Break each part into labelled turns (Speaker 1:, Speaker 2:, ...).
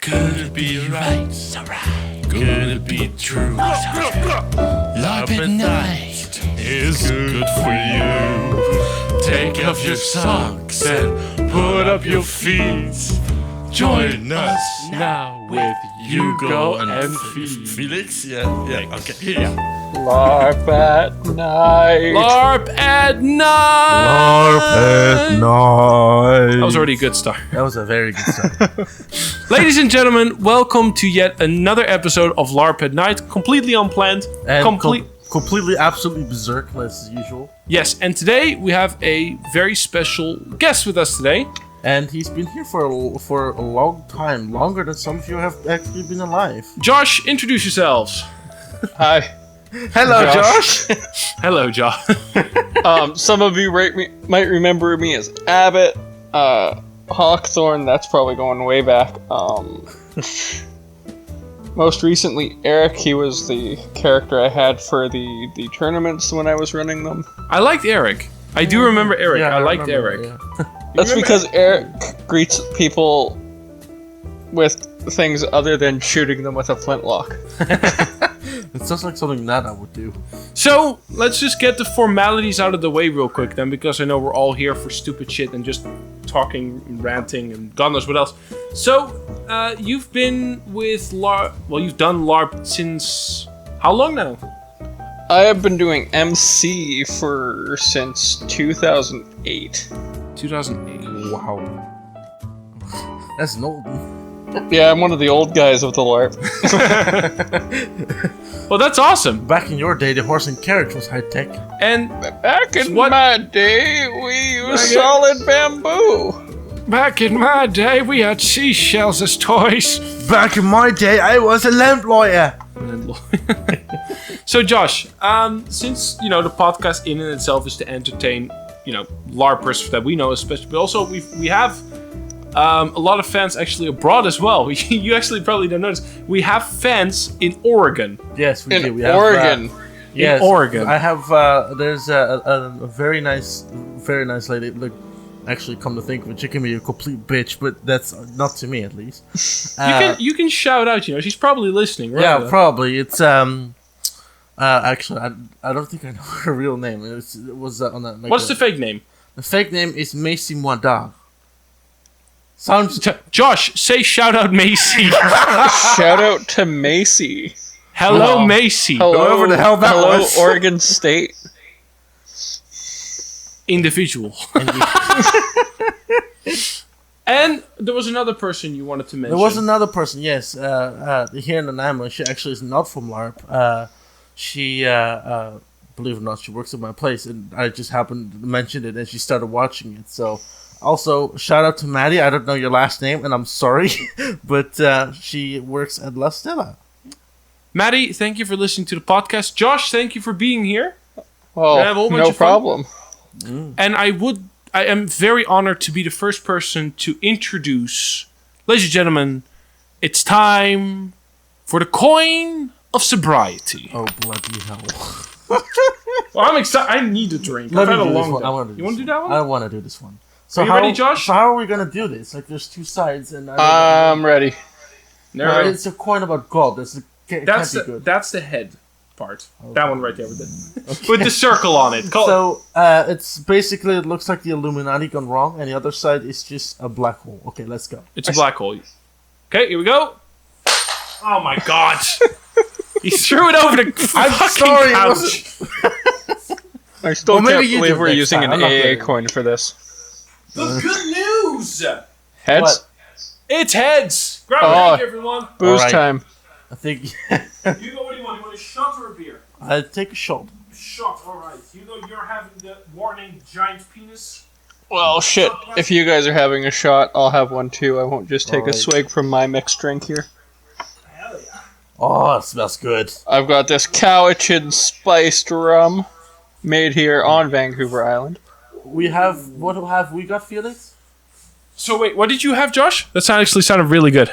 Speaker 1: Could it be right? Could it be true? Larp at night is good for you. Take off your socks and put up your feet. Join us now with Hugo and Felix. Yeah, okay. Yeah.
Speaker 2: Larp at night.
Speaker 3: Larp at night.
Speaker 1: Larp at night.
Speaker 3: That was already a good start.
Speaker 1: That was a very good start.
Speaker 3: Ladies and gentlemen, welcome to yet another episode of Larp at Night. Completely unplanned.
Speaker 1: And completely, absolutely berserk as usual.
Speaker 3: Yes, and today we have a very special guest with us today.
Speaker 1: And he's been here for a long time, longer than some of you have actually been alive.
Speaker 3: Josh, introduce yourselves.
Speaker 2: Hi.
Speaker 1: Hello, Josh.
Speaker 3: Hello, Josh.
Speaker 2: Some of you might remember me as Abbott, Hawkthorne. That's probably going way back. Most recently, Eric. He was the character I had for the tournaments when I was running them.
Speaker 3: I liked Eric. I do remember Eric.
Speaker 1: Yeah,
Speaker 3: I liked
Speaker 1: remember,
Speaker 3: Eric.
Speaker 1: Yeah.
Speaker 2: That's because Eric greets people with things other than shooting them with a flintlock.
Speaker 1: It sounds like something that I would do.
Speaker 3: So, let's just get the formalities out of the way real quick then, because I know we're all here for stupid shit and just talking and ranting and God knows what else. So, you've been with LARP, well, you've done LARP since how long now?
Speaker 2: I have been doing MC since 2008.
Speaker 3: 2008.
Speaker 1: Wow. That's an old one.
Speaker 2: Yeah, I'm one of the old guys of the LARP.
Speaker 3: Well, that's awesome.
Speaker 1: Back in your day, the horse and carriage was high tech.
Speaker 3: And
Speaker 2: Back in my day, we used solid bamboo.
Speaker 3: back in my day, we had seashells as toys.
Speaker 1: Back in my day, I was a lamplighter.
Speaker 3: So, Josh, since the podcast in and itself is to entertain, LARPers that we know, especially, but also we have a lot of fans actually abroad as well. You actually probably don't notice. We have fans in Oregon.
Speaker 1: Yes, we do. We
Speaker 2: Oregon.
Speaker 1: Have, yes,
Speaker 3: in Oregon.
Speaker 1: I have. There's a very nice lady. Look, actually, come to think of it, she can be a complete bitch, but that's not to me at least.
Speaker 3: You can shout out. She's probably listening, right?
Speaker 1: Yeah, probably. It's actually, I don't think I know her real name. It was on that.
Speaker 3: What's the fake name?
Speaker 1: The fake name is Macy Moida. Sounds.
Speaker 3: Josh, say shout out Macy.
Speaker 2: Shout out to Macy.
Speaker 3: Hello, Macy.
Speaker 2: Hello,
Speaker 1: Whoever the hell that was.
Speaker 2: Oregon State.
Speaker 3: Individual. And there was another person you wanted to mention.
Speaker 1: There was another person, yes. Here in Nanaimo, she actually is not from LARP. She, believe it or not, she works at my place, and I just happened to mention it, and she started watching it. So, also, shout out to Maddie. I don't know your last name, and I'm sorry, but she works at La Stella.
Speaker 3: Maddie, thank you for listening to the podcast. Josh, thank you for being here.
Speaker 2: Oh, no problem.
Speaker 3: And I am very honored to be the first person to introduce, ladies and gentlemen, it's time for the coin of sobriety.
Speaker 1: Oh, bloody hell.
Speaker 3: Well, I'm excited. I need a drink. I've had a long day. You want to do that one?
Speaker 1: I want to do this one. So
Speaker 3: are you ready, Josh?
Speaker 1: So how are we going to do this? Like, there's two sides, and
Speaker 2: I'm ready.
Speaker 1: It's a coin about gold. That's
Speaker 3: the head part. Okay. That one right there with the circle on it.
Speaker 1: So it's basically, it looks like the Illuminati gone wrong, and the other side is just a black hole. Okay, let's go.
Speaker 3: It's a black hole. Okay, here we go. Oh my god! He threw it over the fucking couch.
Speaker 2: I still can't believe we're using an AA coin for this.
Speaker 3: The good news!
Speaker 2: Heads?
Speaker 3: What? It's heads! Grab a drink, everyone.
Speaker 2: Booze time.
Speaker 1: I think.
Speaker 3: Hugo, what do you want? You want a shot or a beer?
Speaker 1: I'll take a shot.
Speaker 3: Shot, alright. Hugo, you're having the warning giant penis.
Speaker 2: Well, shit. If you guys are having a shot, I'll have one too. I won't just take a swig from my mixed drink here.
Speaker 3: Hell yeah.
Speaker 1: Oh, it smells good.
Speaker 2: I've got this Cowichan spiced rum made here on Vancouver Island.
Speaker 1: What have we got, Felix?
Speaker 3: So wait, what did you have, Josh? That actually sounded really good.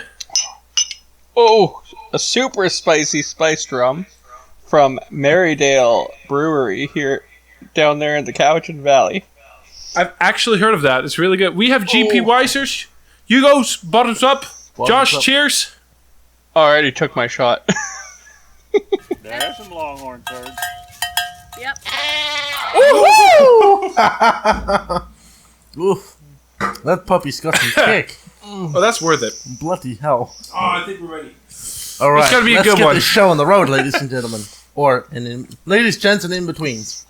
Speaker 2: Oh, a super spicy spiced rum from Marydale Brewery here down there in the Cowichan Valley.
Speaker 3: I've actually heard of that. It's really good. We have GP Weisers. Hugo's bottoms up.
Speaker 4: Well,
Speaker 3: Josh,
Speaker 4: so-
Speaker 3: cheers.
Speaker 2: I already took my shot.
Speaker 5: There's some longhorn turds.
Speaker 6: Yep.
Speaker 4: Oof. That puppy's got some kick.
Speaker 3: Oh, that's worth it.
Speaker 4: Bloody hell.
Speaker 3: Oh, I think we're ready.
Speaker 4: All right,
Speaker 3: gonna be a
Speaker 4: let's
Speaker 3: good
Speaker 4: get
Speaker 3: one.
Speaker 4: this show on the road, ladies and gentlemen. Or, ladies, gents, and in-betweens.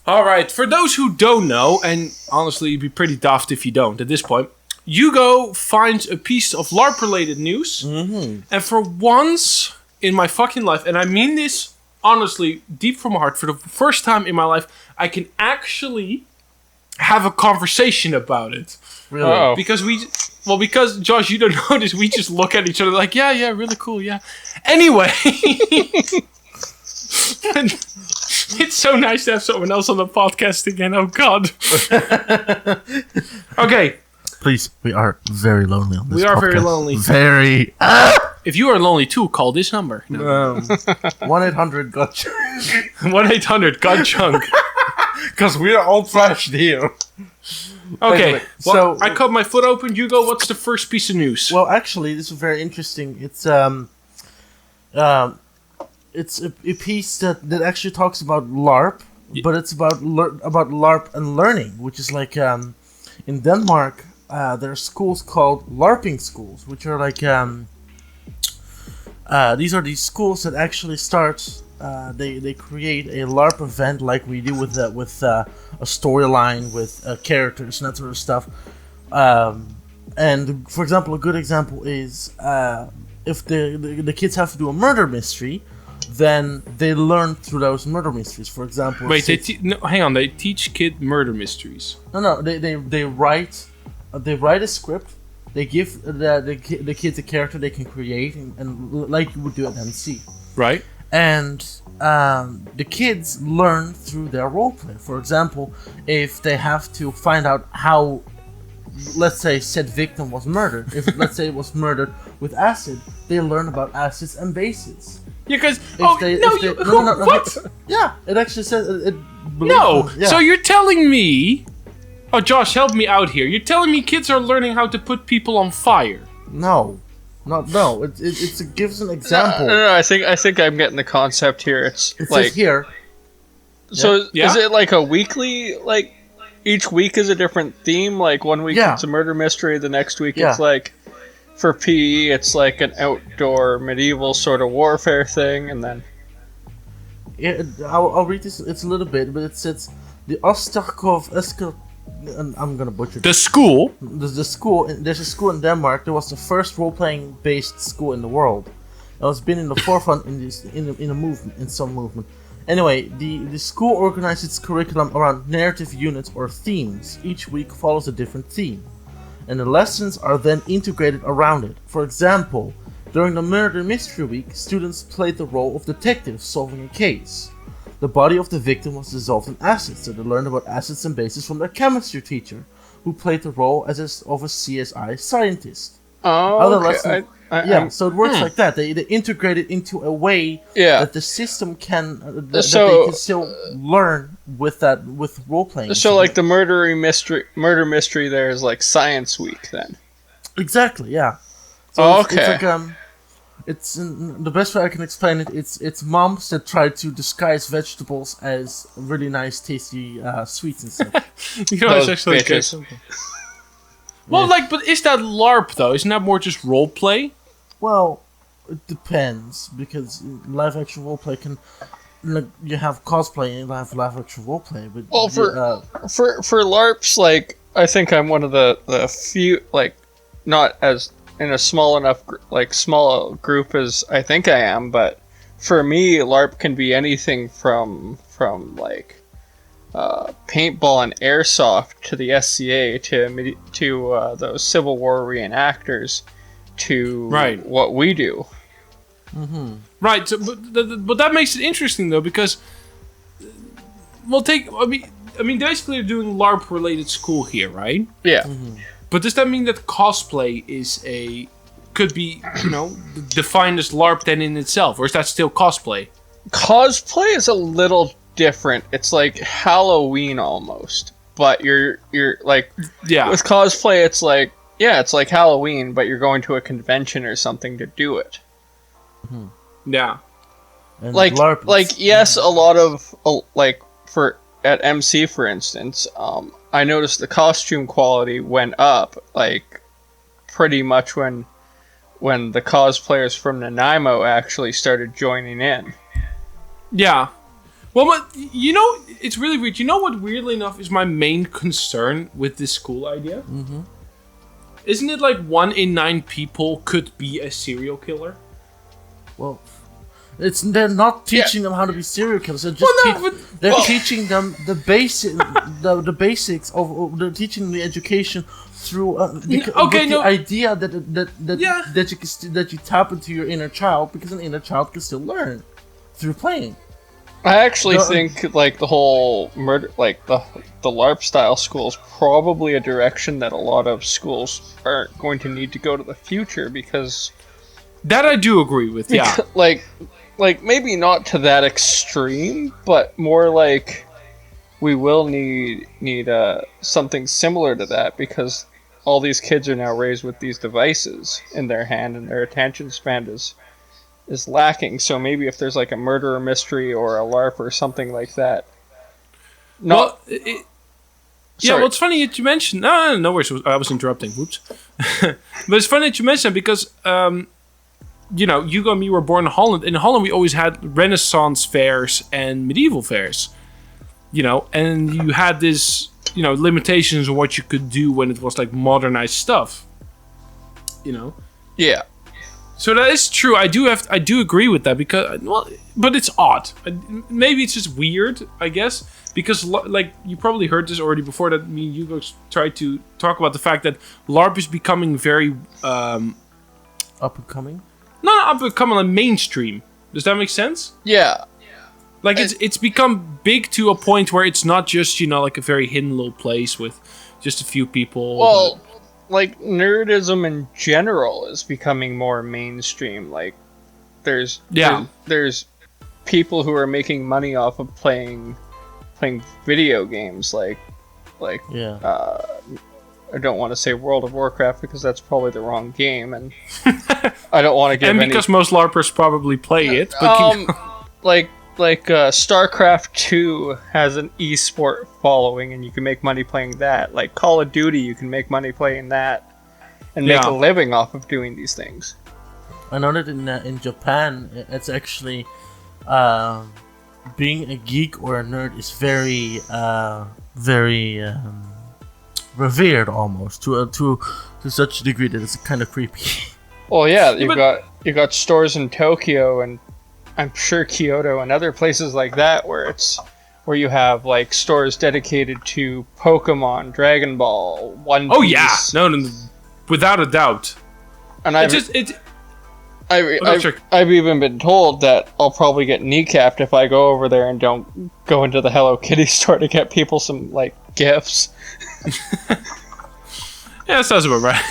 Speaker 3: All right, for those who don't know, and honestly, you'd be pretty daft if you don't at this point, Hugo finds a piece of LARP-related news, and for once in my fucking life, and I mean this honestly, deep from my heart, for the first time in my life, I can actually have a conversation about it.
Speaker 4: Really?
Speaker 2: Uh-oh.
Speaker 3: Because Josh, you don't know this, we just look at each other like, yeah, really cool, yeah. Anyway, it's so nice to have someone else on the podcast again. Oh God. Okay.
Speaker 4: Please, we are very lonely on this
Speaker 3: We are
Speaker 4: podcast.
Speaker 3: very lonely.
Speaker 4: Very.
Speaker 3: If you are lonely too, call this number.
Speaker 4: 1-800-GOT.
Speaker 3: 1-800-GOT-CHUNK.
Speaker 4: Because we are all trashed here.
Speaker 3: Okay.
Speaker 4: Anyway,
Speaker 3: Well,
Speaker 4: so-
Speaker 3: I cut my foot open. Hugo, what's the first piece of news?
Speaker 4: Well, actually, this is very interesting. It's a piece that actually talks about LARP, but it's about LARP and learning, which is like in Denmark there are schools called Larping Schools, which are like these are these schools that actually start. They create a LARP event like we do with a storyline with characters and that sort of stuff. And for example, a good example is if the kids have to do a murder mystery, then they learn through those murder mysteries. For example,
Speaker 3: Wait, hang on. They teach kid murder mysteries.
Speaker 4: No, they write a script. They give the kids a character they can create and like you would do at MC.
Speaker 3: Right.
Speaker 4: And the kids learn through their roleplay. For example, if they have to find out how, let's say, said victim was murdered. If let's say it was murdered with acid, they learn about acids and bases.
Speaker 3: Yeah, because
Speaker 4: No.
Speaker 3: what?
Speaker 4: Yeah, it actually says it.
Speaker 3: No.
Speaker 4: Yeah.
Speaker 3: So you're telling me? Oh, Josh, help me out here. You're telling me kids are learning how to put people on fire?
Speaker 4: No. It gives an example.
Speaker 2: No, I think I'm getting the concept here. It's
Speaker 4: It
Speaker 2: like
Speaker 4: says here.
Speaker 2: so.
Speaker 3: Yeah.
Speaker 2: Is it like a weekly? Like each week is a different theme. Like one week
Speaker 4: Yeah.
Speaker 2: it's a murder mystery. The next week
Speaker 4: Yeah.
Speaker 2: it's like for PE it's like an outdoor medieval sort of warfare thing, and then
Speaker 4: Yeah, I'll read this. It's a little bit, but it says the Ostakov Esker. I'm gonna butcher
Speaker 3: The school?
Speaker 4: the school. There's a school in Denmark. There was the first role-playing based school in the world. It's been in the forefront in some movement. Anyway, the school organized its curriculum around narrative units or themes. Each week follows a different theme, and the lessons are then integrated around it. For example, during the murder mystery week, students played the role of detectives solving a case. The body of the victim was dissolved in acid, so they learned about acids and bases from their chemistry teacher, who played the role of a CSI scientist. Other lessons, so it works like that. They integrate it into a way that the system can that they can still learn with role playing.
Speaker 2: So like the murder mystery there is like Science Week then.
Speaker 4: Exactly, yeah. So it's like it's the best way I can explain it. It's moms that try to disguise vegetables as really nice, tasty sweets and stuff.
Speaker 3: You know, it's
Speaker 2: Those
Speaker 3: actually
Speaker 2: bitches.
Speaker 3: good. Well, but is that LARP though? Isn't that more just role play?
Speaker 4: Well, it depends because live action roleplay can. Like, you have cosplay and you have live action roleplay, but
Speaker 2: Well, for LARPs, like I think I'm one of the few, like not as in a small enough small group as I think I am, but for me, LARP can be anything from like paintball and airsoft to the SCA to those Civil War reenactors to what we do.
Speaker 4: Mm-hmm.
Speaker 3: Right, so, but that makes it interesting though because I mean basically they're doing LARP related school here, right?
Speaker 2: Yeah.
Speaker 4: Mm-hmm.
Speaker 3: But does that mean that cosplay could be defined as LARP then in itself, or is that still cosplay?
Speaker 2: Cosplay is a little different. It's like Halloween almost, but you're like with cosplay, it's like Yeah, it's like Halloween, but you're going to a convention or something to do it.
Speaker 3: Yeah.
Speaker 4: And
Speaker 2: Like,
Speaker 4: LARP,
Speaker 2: yes, a lot of like for at MC, for instance, I noticed the costume quality went up, like pretty much when the cosplayers from Nanaimo actually started joining in.
Speaker 3: Yeah. Well, but you know, it's really weird. You know what, weirdly enough, is my main concern with this school idea? Mm-hmm. Isn't it like 1 in 9 people could be a serial killer?
Speaker 4: Well, they're not teaching them how to be serial killers. They're just teaching them the the basics of. They're teaching the education through the idea that you tap into your inner child, because an inner child can still learn through playing.
Speaker 2: I actually think like the whole murder, like the LARP style school is probably a direction that a lot of schools are going to need to go to the future, because
Speaker 3: that I do agree with. Yeah,
Speaker 2: like maybe not to that extreme, but more like we will need something similar to that, because all these kids are now raised with these devices in their hand, and their attention span is lacking. So maybe if there's like a murder mystery or a LARP or something like that.
Speaker 3: Well, it's funny that you mentioned. No worries. I was interrupting. Whoops. But it's funny that you mentioned that, because Hugo and me were born in Holland. In Holland, we always had Renaissance fairs and medieval fairs. And you had this, limitations on what you could do when it was like modernized stuff.
Speaker 2: Yeah.
Speaker 3: So that is true. I do agree with that, because but it's odd. Maybe it's just weird, I guess, because like you probably heard this already before, that me and Hugo tried to talk about the fact that LARP is becoming very
Speaker 4: up and coming.
Speaker 3: Not up and coming, like mainstream. Does that make sense?
Speaker 2: Yeah.
Speaker 3: Like it's become big to a point where it's not just like a very hidden little place with just a few people.
Speaker 2: Well, like nerdism in general is becoming more mainstream. Like there's people who are making money off of playing video games, like I don't want to say World of Warcraft, because that's probably the wrong game, and I don't want to give
Speaker 3: because most LARPers probably play it. But
Speaker 2: like StarCraft 2 has an esport following, and you can make money playing that. Like Call of Duty, you can make money playing that, and make a living off of doing these things.
Speaker 4: I know that in Japan, it's actually being a geek or a nerd is very revered, almost to such a degree that it's kind of creepy.
Speaker 2: Well, yeah, you got stores in Tokyo, and I'm sure Kyoto and other places like that, where you have like stores dedicated to Pokemon, Dragon Ball, One Piece.
Speaker 3: Oh yeah, no, without a doubt.
Speaker 2: And I've even been told that I'll probably get kneecapped if I go over there and don't go into the Hello Kitty store to get people some like gifts.
Speaker 3: Yeah, that sounds about right.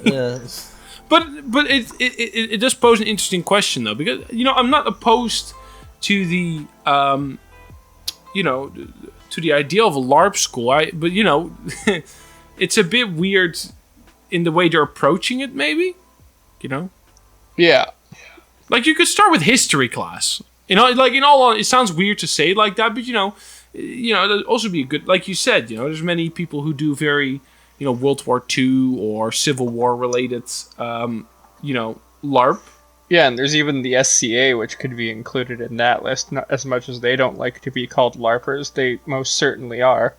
Speaker 4: Yes.
Speaker 3: But it does pose an interesting question, though, because I'm not opposed to the to the idea of a LARP school. But it's a bit weird in the way they're approaching it. Maybe,
Speaker 2: Yeah.
Speaker 3: Like you could start with history class. Like in all, it sounds weird to say it like that, but it'd also be a good, like you said. There's many people who do very World War II or Civil War related, LARP.
Speaker 2: Yeah, and there's even the SCA, which could be included in that list. Not as much as they don't like to be called LARPers, they most certainly are.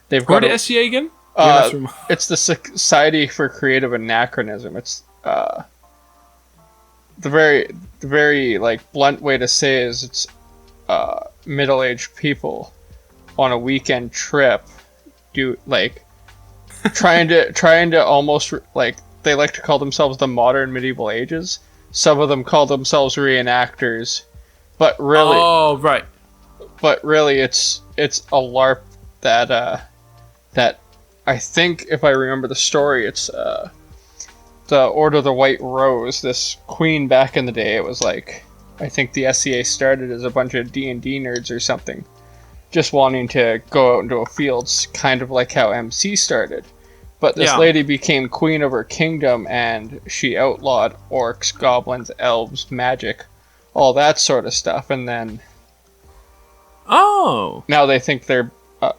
Speaker 2: They've got
Speaker 3: the SCA again?
Speaker 2: It's the Society for Creative Anachronism. It's the very like blunt way to say is it's middle-aged people on a weekend trip trying to almost like, they like to call themselves the modern medieval ages. Some of them call themselves reenactors, but really, But really, it's a LARP that I think, if I remember the story, it's the Order of the White Rose. This queen back in the day, it was like, I think the SCA started as a bunch of D&D nerds or something, just wanting to go out into a field, kind of like how MC started. But this
Speaker 3: Yeah.
Speaker 2: lady became queen of her kingdom, and she outlawed orcs, goblins, elves, magic, all that sort of stuff. And then
Speaker 3: Oh.
Speaker 2: now they think they're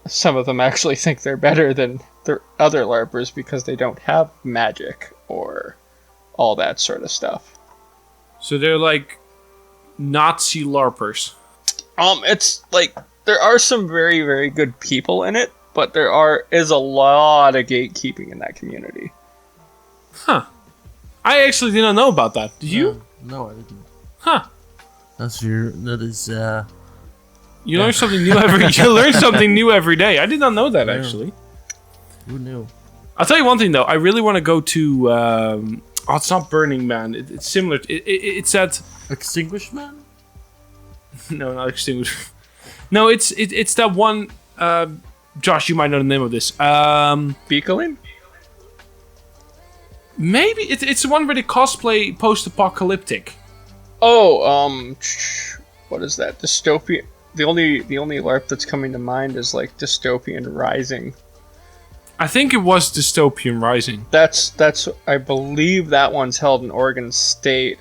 Speaker 2: some of them actually think they're better than the other LARPers because they don't have magic or all that sort of stuff.
Speaker 3: So they're like Nazi LARPers.
Speaker 2: It's like there are some very, very good people in it, but is a lot of gatekeeping in that community.
Speaker 3: Huh. I actually did not know about that. Did you?
Speaker 4: No, I didn't.
Speaker 3: Huh.
Speaker 4: That's weird. That is.
Speaker 3: You learn something new every day. I did not know that actually.
Speaker 4: Who knew?
Speaker 3: I'll tell you one thing though. I really want to go to. It's not Burning Man. It's similar. It's at.
Speaker 4: Extinguished Man?
Speaker 3: No, not Extinguished. No, it's that one. Josh, you might know the name of this.
Speaker 2: Beakeling?
Speaker 3: Maybe it's the one where they cosplay post-apocalyptic.
Speaker 2: Oh, what is that? Dystopian. The only LARP that's coming to mind is like Dystopian Rising.
Speaker 3: I think it was Dystopian Rising.
Speaker 2: That's I believe that one's held in Oregon State.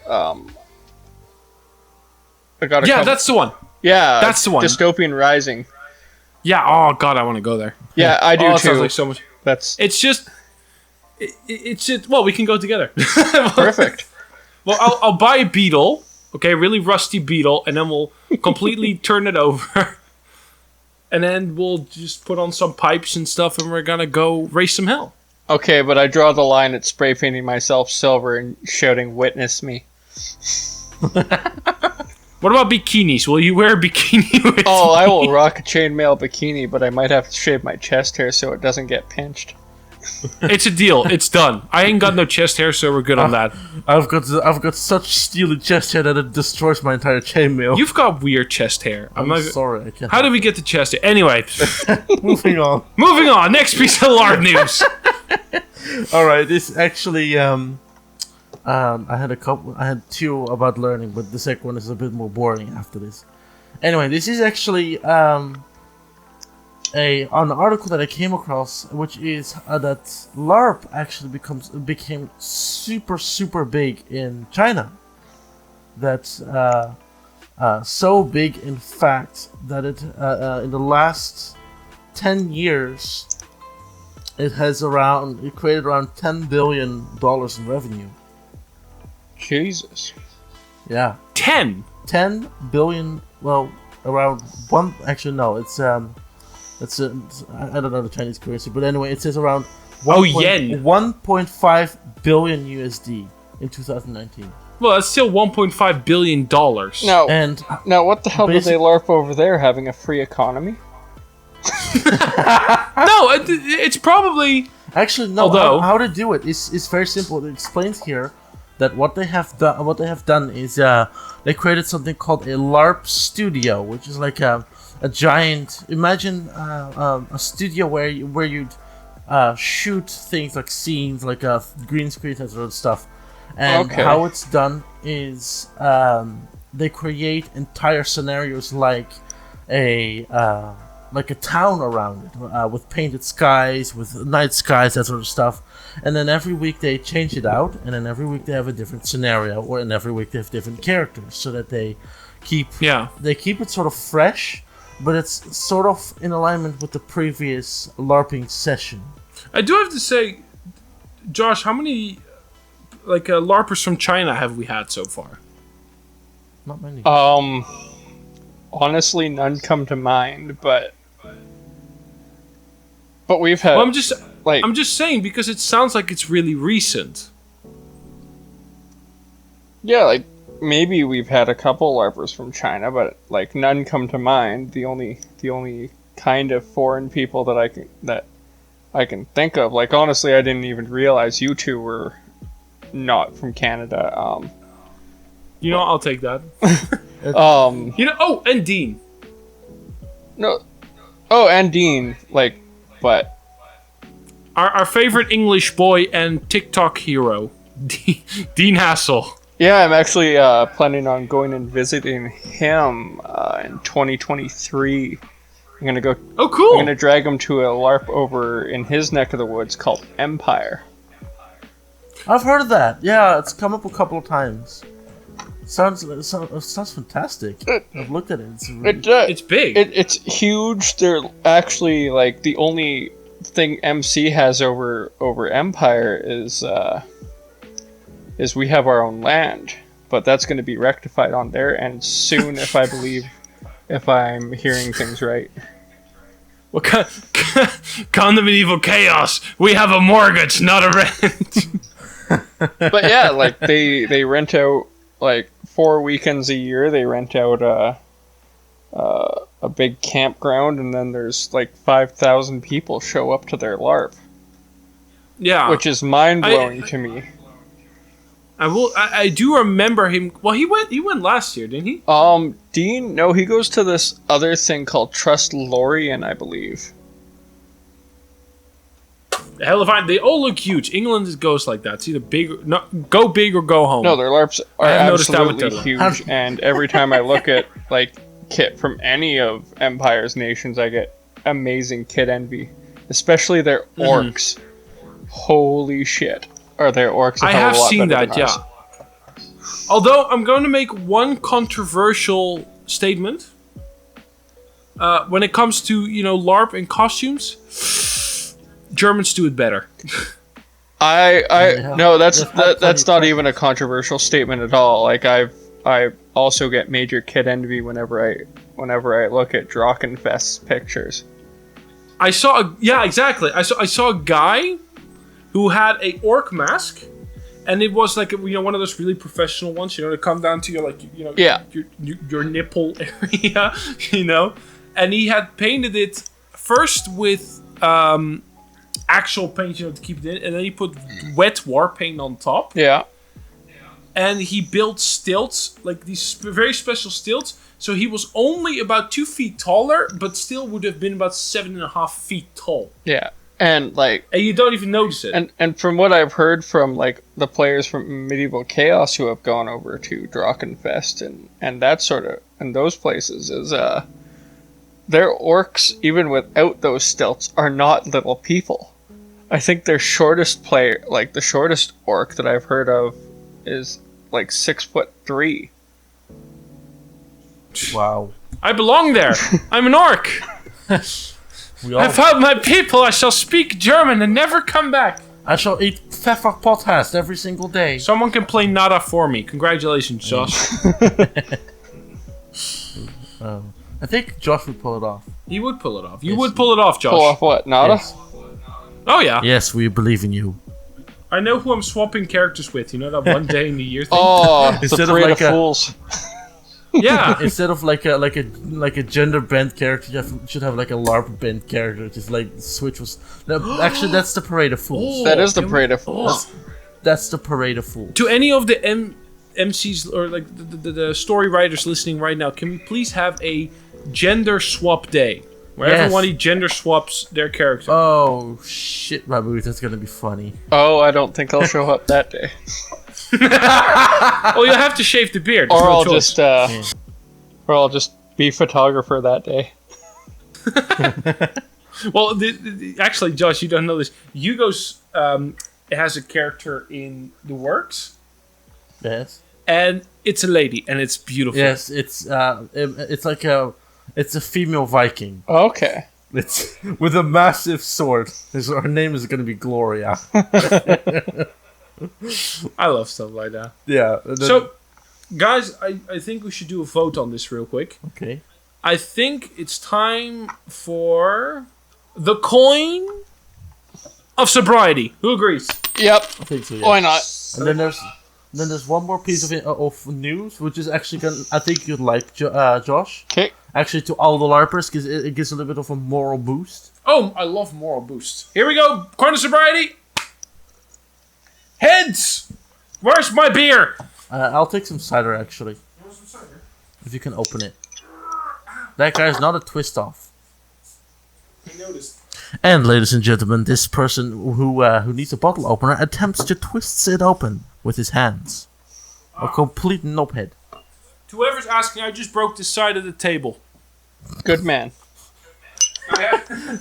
Speaker 3: That's the one.
Speaker 2: Yeah,
Speaker 3: that's the one.
Speaker 2: Dystopian Rising.
Speaker 3: Yeah. Oh God, I want to go there.
Speaker 2: Yeah, I do
Speaker 3: Oh, it
Speaker 2: too.
Speaker 3: sounds like so much. It's just. It's just. Well, we can go together.
Speaker 2: Perfect.
Speaker 3: Well, I'll buy a beetle. Okay, really rusty beetle, and then we'll completely turn it over. And then we'll just put on some pipes and stuff, and we're gonna go race some hell.
Speaker 2: Okay, but I draw the line at spray painting myself silver and shouting, "Witness me."
Speaker 3: What about bikinis? Will you wear a bikini with
Speaker 2: Oh,
Speaker 3: me?
Speaker 2: I will rock a chainmail bikini, but I might have to shave my chest hair so it doesn't get pinched.
Speaker 3: It's a deal. It's done. I ain't got no chest hair, so we're good on that.
Speaker 4: I've got such steely chest hair that it destroys my entire chainmail.
Speaker 3: You've got weird chest hair.
Speaker 4: I'm sorry, I can't.
Speaker 3: How did we get to chest hair? Anyway,
Speaker 4: Moving on.
Speaker 3: moving on. Next piece of LARP news.
Speaker 4: All right, this actually I had two about learning, but the second one is a bit more boring after this. Anyway, this is actually an article that I came across, which is that LARP actually became super big in China. That's so big, in fact, that it in the last 10 years it created around $10 billion in revenue.
Speaker 2: Jesus.
Speaker 4: Yeah.
Speaker 3: 10
Speaker 4: billion. Well, around one. Actually, no. It's I don't know the Chinese currency, but anyway, it says around
Speaker 3: yen.
Speaker 4: 1.5 billion USD in 2019.
Speaker 3: Well, that's still $1.5 billion.
Speaker 2: Now, what the hell do they LARP over there, having a free economy?
Speaker 3: No, it's probably...
Speaker 4: Actually, no.
Speaker 3: Although-
Speaker 4: How to do it is very simple. It explains here that what they have done is they created something called a LARP studio, which is like a giant. Imagine a studio where you'd shoot things like scenes, like green screen, that sort of stuff. And
Speaker 2: Okay.
Speaker 4: how it's done is they create entire scenarios like a town around it, with painted skies, with night skies, that sort of stuff. And then every week they change it out, and then every week they have a different scenario, and every week they have different characters, so that they keep it sort of fresh, but it's sort of in alignment with the previous LARPing session.
Speaker 3: I do have to say, Josh, how many LARPers from China have we had so far?
Speaker 4: Not many.
Speaker 2: Honestly, none come to mind, but we've had.
Speaker 3: Well, I'm just saying because it sounds like it's really recent.
Speaker 2: Yeah, like maybe we've had a couple LARPers from China, but like none come to mind. The only kind of foreign people that I can think of. Like honestly, I didn't even realize you two were not from Canada.
Speaker 3: You know, I'll take that. And Dean.
Speaker 2: No. Oh, and Dean. But
Speaker 3: Our favorite English boy and TikTok hero, Dean Hassel.
Speaker 2: yeah, I'm actually planning on going and visiting him in 2023. I'm gonna go.
Speaker 3: Oh, cool.
Speaker 2: I'm gonna drag him to a LARP over in his neck of the woods called Empire.
Speaker 4: I've heard of that. Yeah, it's come up a couple of times. Sounds fantastic. I've looked at it.
Speaker 3: It's big.
Speaker 2: It's huge. They're actually like the only thing MC has over Empire is we have our own land, but that's going to be rectified on their end soon, if I'm hearing things right.
Speaker 3: Well, come to medieval chaos. We have a mortgage, not a rent.
Speaker 2: But yeah, like they rent out like 4 weekends a year. They rent out a big campground, and then there's like 5,000 people show up to their LARP.
Speaker 3: Yeah,
Speaker 2: which is mind blowing to me.
Speaker 3: I do remember him. Well, he went last year, didn't he?
Speaker 2: Dean, no, he goes to this other thing called Trust Lorien, I believe.
Speaker 3: Hell if they all look huge. England goes like that. It's either go big or go home.
Speaker 2: No, their LARPs are absolutely
Speaker 3: that
Speaker 2: huge, and every time I look at like kit from any of Empire's nations, I get amazing kit envy, especially their orcs. Holy shit, are their orcs?
Speaker 3: I have seen that, yeah. Although I'm going to make one controversial statement when it comes to LARP and costumes. Germans do it better.
Speaker 2: No, that's not even a controversial statement at all. Like I also get major kid envy whenever I look at Drachenfest's pictures.
Speaker 3: I saw exactly. I saw a guy who had a orc mask, and it was like one of those really professional ones. To come down to your your nipple area, and he had painted it first with actual paint, to keep it in, and then he put wet war paint on top.
Speaker 2: Yeah.
Speaker 3: And he built stilts, like these very special stilts. So he was only about 2 feet taller, but still would have been about 7.5 feet tall.
Speaker 2: Yeah, and
Speaker 3: you don't even notice it.
Speaker 2: And from what I've heard from like the players from Medieval Chaos who have gone over to Drachenfest and that sort of and those places is their orcs, even without those stilts, are not little people. I think their shortest player, like the shortest orc that I've heard of, is like 6'3".
Speaker 4: Wow.
Speaker 3: I belong there. I'm an orc. I found my people. I shall speak German and never come back.
Speaker 4: I shall eat Pfefferpothast every single day.
Speaker 3: Someone can play Nada for me. Congratulations, Josh.
Speaker 4: I think Josh would pull it off.
Speaker 3: He would pull it off. You would pull it off, Josh.
Speaker 2: Pull off what? Nada?
Speaker 4: Yes.
Speaker 3: Oh, yeah.
Speaker 4: Yes, we believe in you.
Speaker 3: I know who I'm swapping characters with. That one day in the year thing?
Speaker 2: Oh,
Speaker 4: Instead
Speaker 2: the parade
Speaker 4: of
Speaker 2: of fools.
Speaker 3: Yeah.
Speaker 4: Instead of like a gender bent character, you should have like a LARP bent character. Just like the switch was. No, actually, that's the parade of fools.
Speaker 2: That is the parade of fools.
Speaker 4: That's the parade of fools.
Speaker 3: To any of the MCs or like the story writers listening right now, can we please have a gender swap day where everybody gender swaps their character?
Speaker 4: Oh shit, Rabu, that's gonna be funny.
Speaker 2: Oh, I don't think I'll show up that day.
Speaker 3: Well, you'll have to shave the beard.
Speaker 2: Or I'll just be photographer that day.
Speaker 3: Well, actually, Josh, you don't know this. Hugo's has a character in the works.
Speaker 4: Yes.
Speaker 3: And it's a lady, and it's beautiful.
Speaker 4: Yes, it's a female Viking.
Speaker 2: Okay.
Speaker 4: It's with a massive sword. Her name is gonna be Gloria.
Speaker 3: I love stuff like that.
Speaker 4: Yeah.
Speaker 3: So, guys, I think we should do a vote on this real quick.
Speaker 4: Okay.
Speaker 3: I think it's time for the coin of sobriety. Who agrees?
Speaker 2: Yep.
Speaker 4: I think so. Yeah.
Speaker 2: Why not?
Speaker 4: And then there's one more piece of news, which is actually I think you'd like, Josh.
Speaker 2: Okay.
Speaker 4: Actually, to all the LARPers, because it gives a little bit of a moral boost.
Speaker 3: Oh, I love moral boost. Here we go. Coin of sobriety. Heads. Where's my beer?
Speaker 4: I'll take some cider, actually.
Speaker 3: You want some cider?
Speaker 4: If you can open it. That guy's not a twist off.
Speaker 3: I noticed.
Speaker 4: And ladies and gentlemen, this person who needs a bottle opener attempts to twist it open with his hands. A complete knobhead.
Speaker 3: To whoever's asking, I just broke the side of the table.
Speaker 2: Good man.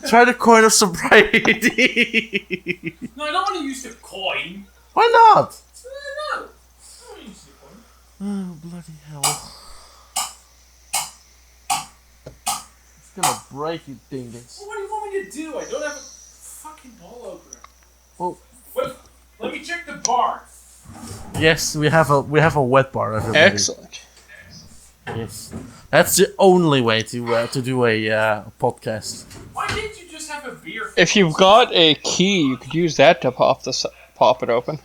Speaker 4: Try the coin of sobriety.
Speaker 3: No, I don't want to use the coin.
Speaker 4: Why not?
Speaker 3: No. I don't want to use the coin.
Speaker 4: Oh, bloody hell. It's gonna break, you dingus.
Speaker 3: Well, what do you want me to do? I don't have a fucking ball opener.
Speaker 4: Well,
Speaker 3: Wait, let me check the bar.
Speaker 4: yes, we have a wet bar, everybody.
Speaker 2: Excellent.
Speaker 4: Yes. That's the only way to do a podcast.
Speaker 3: Why didn't you just have a beer?
Speaker 2: If you've got a key, you could use that to pop it open.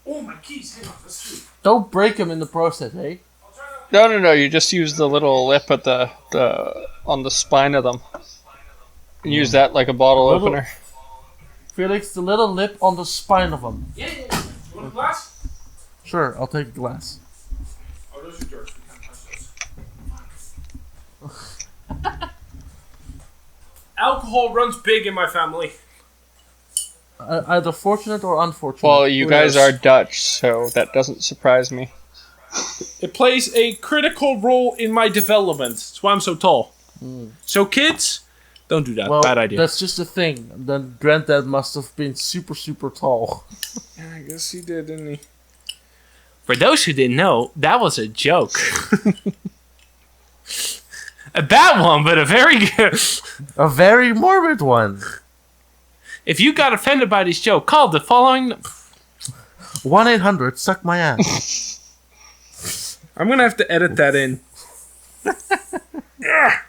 Speaker 3: Oh, my keys. Hang on, let's see.
Speaker 4: Don't break them in the process, eh?
Speaker 3: I'll try to...
Speaker 2: No. You just use the little lip at the on the spine of them. And use that like a bottle
Speaker 4: Little-
Speaker 2: opener.
Speaker 4: Felix, the little lip on the spine of them.
Speaker 3: Yeah. You want a glass?
Speaker 4: Sure, I'll take a glass.
Speaker 3: Oh, those are yours. We can't touch those. Alcohol runs big in my family.
Speaker 4: Either fortunate or unfortunate.
Speaker 2: Well, you
Speaker 3: Who
Speaker 2: guys
Speaker 3: knows?
Speaker 2: are Dutch, so that doesn't surprise me.
Speaker 3: It plays a critical role in my development. That's why I'm so tall. So kids, don't do that.
Speaker 4: Well,
Speaker 3: Bad idea.
Speaker 4: that's just the thing. Then Granddad must have been super, super tall.
Speaker 3: Yeah, I guess he did, didn't he? For those who didn't know, that was a joke. A bad one, but a very good.
Speaker 4: A very morbid one.
Speaker 3: If you got offended by this joke, call the following.
Speaker 4: 1-800, suck my ass.
Speaker 3: I'm gonna have to edit that in.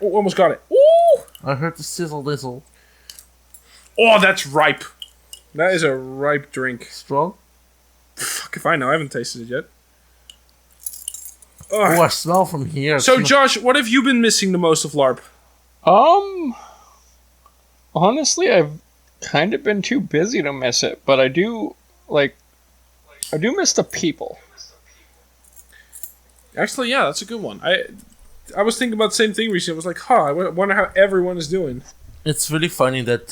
Speaker 3: Oh, almost got it. Ooh!
Speaker 4: I heard the sizzle dizzle.
Speaker 3: Oh, that's ripe. That is a ripe drink.
Speaker 4: Strong?
Speaker 3: Fuck if I know. I haven't tasted it yet.
Speaker 4: Oh,
Speaker 3: Ugh.
Speaker 4: I smell from here.
Speaker 3: So, Josh, what have you been missing the most of LARP?
Speaker 2: Honestly, I've kind of been too busy to miss it, but I do miss the people.
Speaker 3: Actually, yeah, that's a good one. I was thinking about the same thing recently. I was like, I wonder how everyone is doing.
Speaker 4: It's really funny that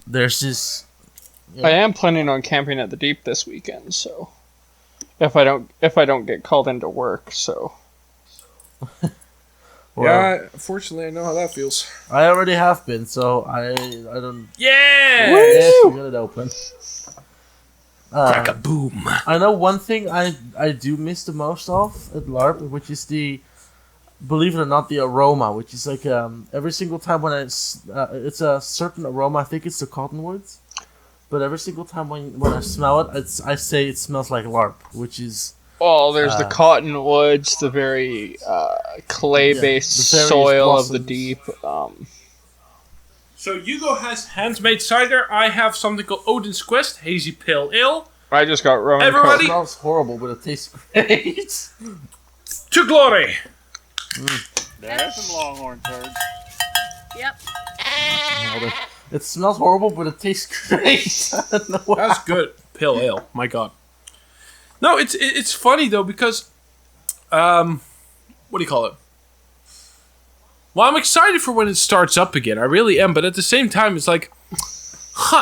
Speaker 4: there's this... Yeah.
Speaker 2: I am planning on camping at the Deep this weekend, so if I don't get called into work, so
Speaker 4: Well,
Speaker 3: Yeah, fortunately, I know how that feels.
Speaker 4: I already have been, so I don't...
Speaker 3: Yeah!
Speaker 4: Yes, we got it open.
Speaker 3: Crack a boom.
Speaker 4: I know one thing I do miss the most of at LARP, which is the, believe it or not, the aroma, which is like every single time when it's a certain aroma. I think it's the cottonwoods, but every single time when I smell it, I say it smells like LARP, which is
Speaker 2: there's the cottonwoods, the very clay-based
Speaker 4: the various
Speaker 2: soil of the
Speaker 4: blossoms.
Speaker 2: Deep.
Speaker 3: So Hugo has handmade cider. I have something called Odin's Quest, Hazy Pale Ale.
Speaker 2: I just got Roman
Speaker 3: Everybody-
Speaker 4: it smells horrible, but it tastes great.
Speaker 3: To glory!
Speaker 5: There's some longhorn turds.
Speaker 6: Yep.
Speaker 4: It smells horrible, but it tastes great. I don't know why.
Speaker 3: That's good. Pale ale. My God. No, it's funny though because, what do you call it? Well, I'm excited for when it starts up again. I really am, but at the same time, it's like,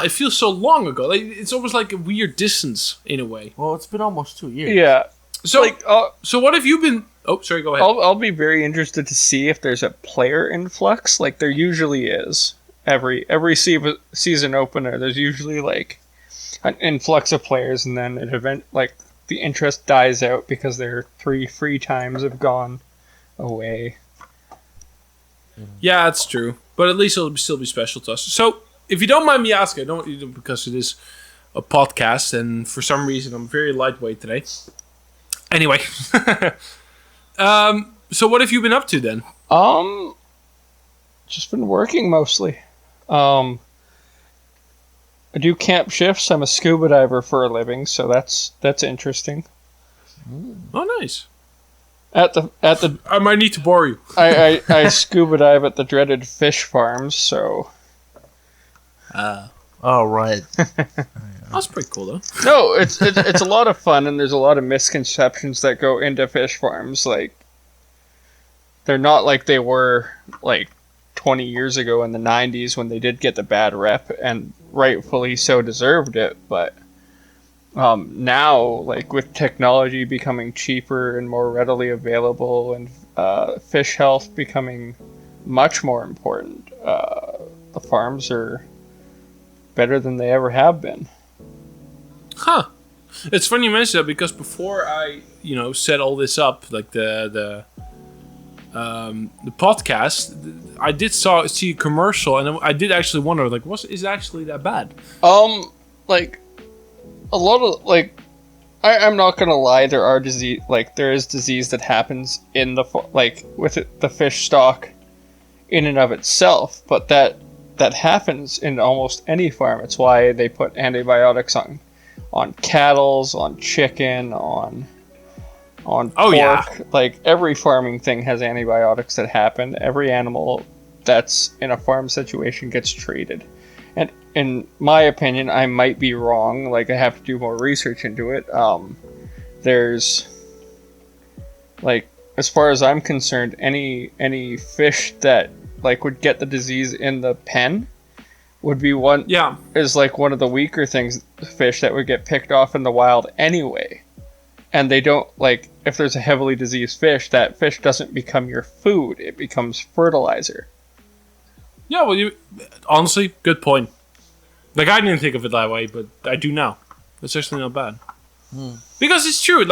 Speaker 3: it feels so long ago. Like it's almost like a weird distance in a way.
Speaker 4: Well, it's been almost 2 years.
Speaker 2: Yeah.
Speaker 3: So,
Speaker 2: Like,
Speaker 3: so what have you been? Oh, sorry. Go ahead.
Speaker 2: I'll be very interested to see if there's a player influx. Like there usually is. Every season opener, there's usually like an influx of players, and then an event like the interest dies out because their 3 free times have gone away.
Speaker 3: Yeah, that's true. But at least it'll still be special to us. So, if you don't mind me asking, I don't because it is a podcast, and for some reason I'm very lightweight today. Anyway, so what have you been up to then?
Speaker 2: Just been working mostly. I do camp shifts. I'm a scuba diver for a living, so that's interesting.
Speaker 3: Oh, nice.
Speaker 2: At the
Speaker 3: I might need to borrow you.
Speaker 2: I scuba dive at the dreaded Fishfarms, so
Speaker 4: Oh, right.
Speaker 3: That's pretty cool though.
Speaker 2: no, it's a lot of fun, and there's a lot of misconceptions that go into fish farms. Like they're not like they were like 20 years ago in the 90s when they did get the bad rep, and rightfully so deserved it. But now, like with technology becoming cheaper and more readily available, and fish health becoming much more important, the farms are better than they ever have been.
Speaker 3: Huh. It's funny you mention that because before I, set all this up, like the podcast, I did see a commercial, and I did actually wonder, like, is it actually that bad?
Speaker 2: Like a lot of I'm not gonna lie, there is disease that happens in the fish stock in and of itself, but that happens in almost any farm. It's why they put antibiotics on cattle, on chicken, on pork.
Speaker 3: Yeah.
Speaker 2: Like every farming thing has antibiotics that happen. Every animal that's in a farm situation gets treated. And in my opinion, I might be wrong. Like I have to do more research into it. There's as far as I'm concerned, any fish that would get the disease in the pen would be one of the weaker fish that would get picked off in the wild anyway. And they don't if there's a heavily diseased fish, that fish doesn't become your food, it becomes fertilizer.
Speaker 3: Yeah, well, honestly, good point. I didn't think of it that way, but I do now. It's actually not bad. Because it's true,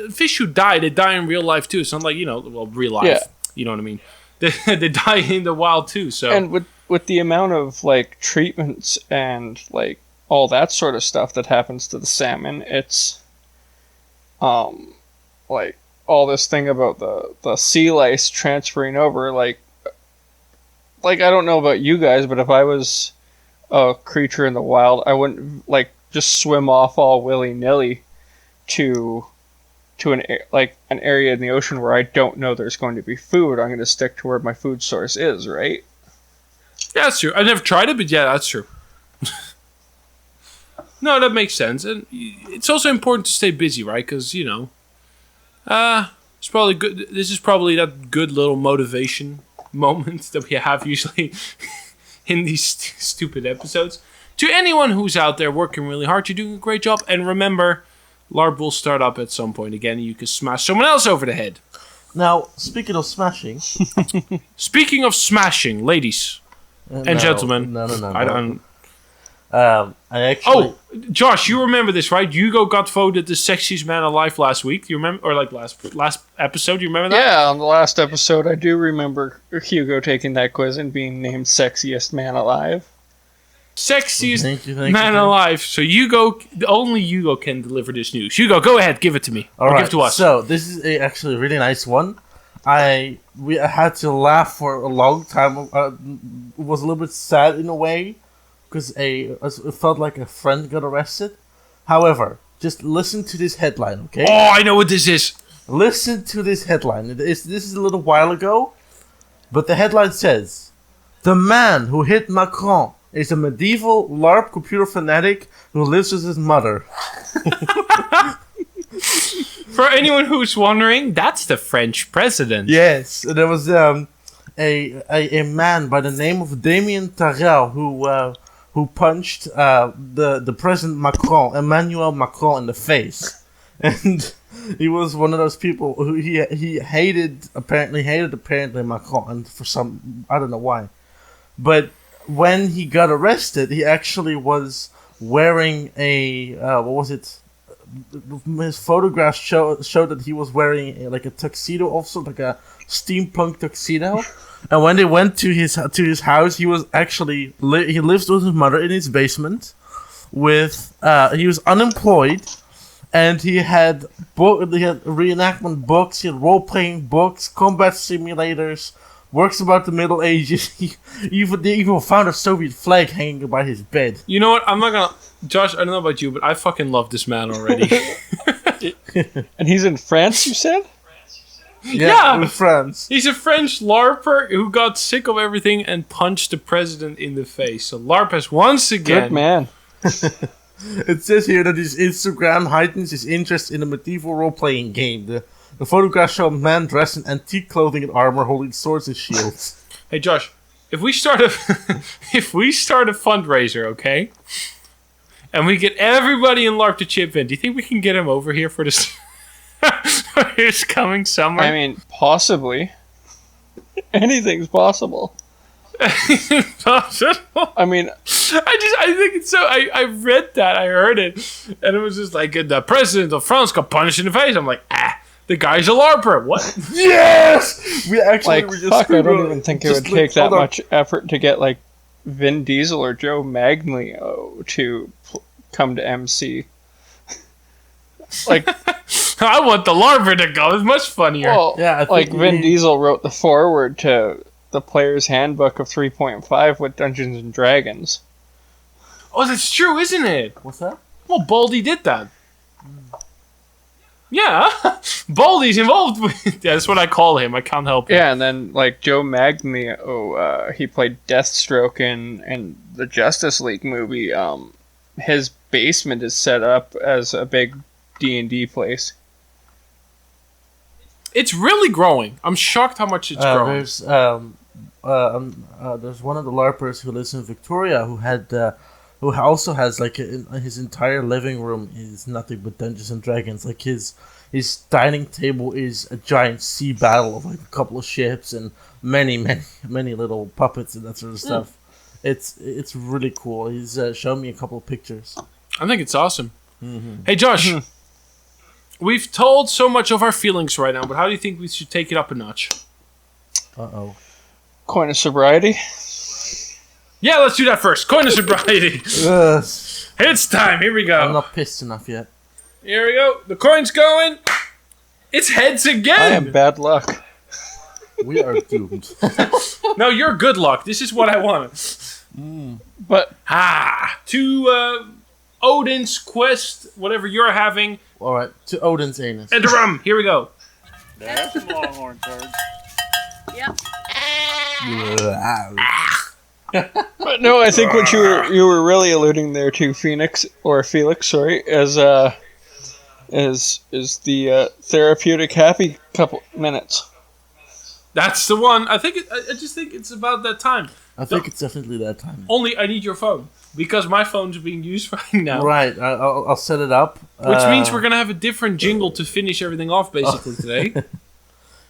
Speaker 3: fish who die, they die in real life too. It's not real life.
Speaker 2: Yeah.
Speaker 3: You know what I mean? They die in the wild too, so...
Speaker 2: And with the amount of, treatments and, all that sort of stuff that happens to the salmon, it's, all this thing about the sea lice transferring over, I don't know about you guys, but if I was a creature in the wild, I wouldn't, just swim off all willy-nilly to an area in the ocean where I don't know there's going to be food. I'm going to stick to where my food source is, right?
Speaker 3: Yeah, that's true. I never tried it, but yeah, that's true. No, that makes sense. And it's also important to stay busy, right? Because, it's probably good. This is probably that good little motivation moment that we have usually in these stupid episodes. To anyone who's out there working really hard, you're doing a great job. And remember, Larp will start up at some point again. You can smash someone else over the head.
Speaker 4: Now, speaking of smashing...
Speaker 3: Speaking of smashing, ladies and gentlemen.
Speaker 4: No.
Speaker 3: I don't...
Speaker 4: I actually...
Speaker 3: Oh, Josh, you remember this, right? Hugo got voted the sexiest man alive last week. Do you remember? Or last episode, do you remember that?
Speaker 2: Yeah, on the last episode, I do remember Hugo taking that quiz and being named sexiest man alive.
Speaker 3: Sexiest
Speaker 4: Thank you.
Speaker 3: alive. So only Hugo can deliver this news. Hugo, go ahead, give it to me.
Speaker 4: All right,
Speaker 3: give it to us.
Speaker 4: So this is actually a really nice one. We had to laugh for a long time. It was a little bit sad in a way because it felt like a friend got arrested. However, just listen to this headline, okay?
Speaker 3: Oh, I know what this is.
Speaker 4: Listen to this headline. This is a little while ago, but the headline says, "The man who hit Macron is a medieval LARP computer fanatic who lives with his mother."
Speaker 3: For anyone who's wondering, that's the French president.
Speaker 4: Yes, there was a man by the name of Damien Tarel who punched the president Emmanuel Macron in the face, and he was one of those people who he hated apparently Macron, and for some I don't know why, but when he got arrested, he actually was wearing his photographs show that he was wearing a tuxedo, also like a steampunk tuxedo. And when they went to his house, he was actually he lived with his mother in his basement. He was unemployed, and he had reenactment books, he had role playing books, combat simulators, works about the Middle Ages. He even found a Soviet flag hanging by his bed.
Speaker 3: You know what? I'm not gonna... Josh, I don't know about you, but I fucking love this man already.
Speaker 2: And he's in France, you said?
Speaker 3: Yeah,
Speaker 4: in France.
Speaker 3: He's a French LARPer who got sick of everything and punched the president in the face. So LARP has once again...
Speaker 2: Good man.
Speaker 4: It says here that his Instagram heightens his interest in a medieval role-playing game. The photographs show a man dressed in antique clothing and armor, holding swords and shields.
Speaker 3: Hey Josh, if we start a fundraiser, okay, and we get everybody in LARP to chip in, do you think we can get him over here for this for his coming summer?
Speaker 2: I mean, possibly. Anything's possible.
Speaker 3: Impossible.
Speaker 2: I mean,
Speaker 3: I think it's so. I read that, I heard it, and it was just like the president of France got punched in the face. I'm like, the guy's a LARPer. What?
Speaker 4: Yes! We actually
Speaker 2: like,
Speaker 4: were just
Speaker 2: fuck, I don't even think it would
Speaker 4: just like,
Speaker 2: take that
Speaker 4: hold on.
Speaker 2: much effort to get, like, Vin Diesel or Joe Maglio to come to MC. Like,
Speaker 3: I want the LARPer to go. It's much funnier.
Speaker 2: well,
Speaker 4: Yeah, I think
Speaker 2: like,
Speaker 4: we
Speaker 2: Vin
Speaker 4: need-
Speaker 2: Diesel wrote the foreword to the Player's Handbook of 3.5 with Dungeons and Dragons.
Speaker 3: Oh, that's true, isn't it?
Speaker 4: What's that?
Speaker 3: Well, Baldy did that. Yeah, Baldy's involved with. Yeah, that's what I call him. I can't help it.
Speaker 2: Yeah, and then, like, Joe Maglio, he played Deathstroke in the Justice League movie. His basement is set up as a big D&D place.
Speaker 3: It's really growing. I'm shocked how much it's growing.
Speaker 4: There's one of the LARPers who lives in Victoria who also has like his entire living room is nothing but Dungeons and Dragons. Like his dining table is a giant sea battle of like a couple of ships and many little puppets and that sort of stuff. It's really cool. He's shown me a couple of pictures.
Speaker 3: I think it's awesome. Hey, Josh. We've told so much of our feelings right now, but how do you think we should take it up a notch?
Speaker 4: Uh-oh.
Speaker 2: Coin of sobriety.
Speaker 3: Yeah, let's do that first. Coin of sobriety.
Speaker 4: Yes.
Speaker 3: It's time. Here we
Speaker 4: I'm
Speaker 3: go.
Speaker 4: not pissed enough yet.
Speaker 3: Here we go. The coin's going. It's heads
Speaker 2: I
Speaker 3: again.
Speaker 2: have bad luck.
Speaker 4: We are doomed.
Speaker 3: No, you're good luck. This is what I wanted.
Speaker 2: But
Speaker 3: To Odin's quest, whatever you're having,
Speaker 4: Alright, to Odin's anus.
Speaker 3: and the rum. Here we go.
Speaker 5: There's some longhorn turds.
Speaker 6: Yep.
Speaker 2: But no, I think what you were really alluding there to, Felix, sorry, is the therapeutic happy couple minutes.
Speaker 3: That's the one. I just think it's about that time.
Speaker 4: I think it's definitely that time.
Speaker 3: Only I need your phone because my phone's being used right now.
Speaker 4: Right, I'll set it up.
Speaker 3: Which means we're gonna have a different jingle to finish everything off basically today.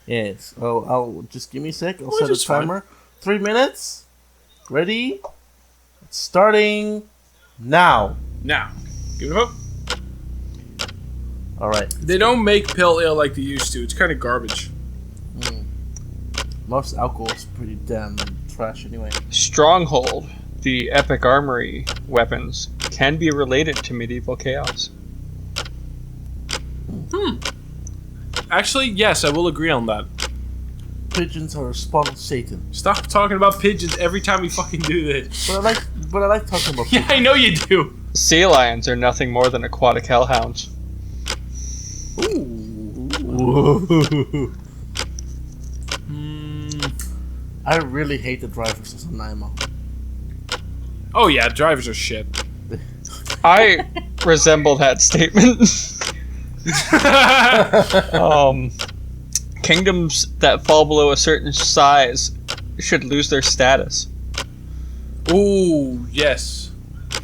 Speaker 4: Yes. Oh, I'll just give me a sec. I'll
Speaker 3: Which
Speaker 4: set a
Speaker 3: is fine.
Speaker 4: timer. 3 minutes. Ready? It's starting now.
Speaker 3: Now, give it up.
Speaker 4: All right.
Speaker 3: They don't make pale ale like they used to. It's kind of garbage.
Speaker 4: Most alcohol is pretty damn trash anyway.
Speaker 2: Stronghold, the epic armory weapons, can be related to medieval chaos.
Speaker 3: Actually, yes, I will agree on that.
Speaker 4: Pigeons are a spawn of Satan.
Speaker 3: Stop talking about pigeons every time we fucking do this.
Speaker 4: But I like talking about
Speaker 3: Yeah, I know you do.
Speaker 2: Sea lions are nothing more than aquatic hellhounds.
Speaker 4: Ooh. I really hate the drivers of Nanaimo.
Speaker 3: Oh yeah, drivers are shit.
Speaker 2: I resemble that statement. Kingdoms that fall below a certain size should lose their status.
Speaker 3: Ooh, yes.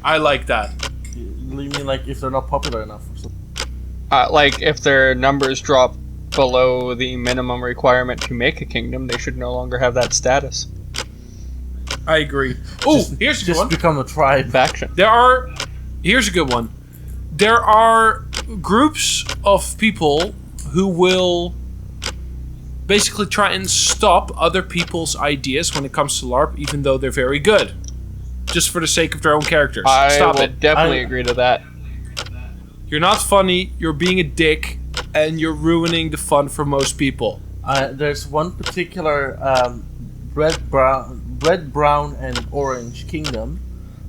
Speaker 3: I like that.
Speaker 4: You mean like if they're not popular enough or something?
Speaker 2: Like, if their numbers drop below the minimum requirement to make a kingdom, they should no longer have that status.
Speaker 3: I agree. Ooh, here's a good
Speaker 4: Just
Speaker 3: one.
Speaker 4: become a tribe.
Speaker 2: Faction.
Speaker 3: Here's a good one. There are groups of people who will basically try and stop other people's ideas when it comes to LARP, even though they're very good. Just for the sake of their own characters.
Speaker 2: I
Speaker 3: Stop
Speaker 2: will
Speaker 3: it.
Speaker 2: definitely agree to that.
Speaker 3: You're not funny, you're being a dick, and you're ruining the fun for most people.
Speaker 4: There's one particular red, brown, and orange kingdom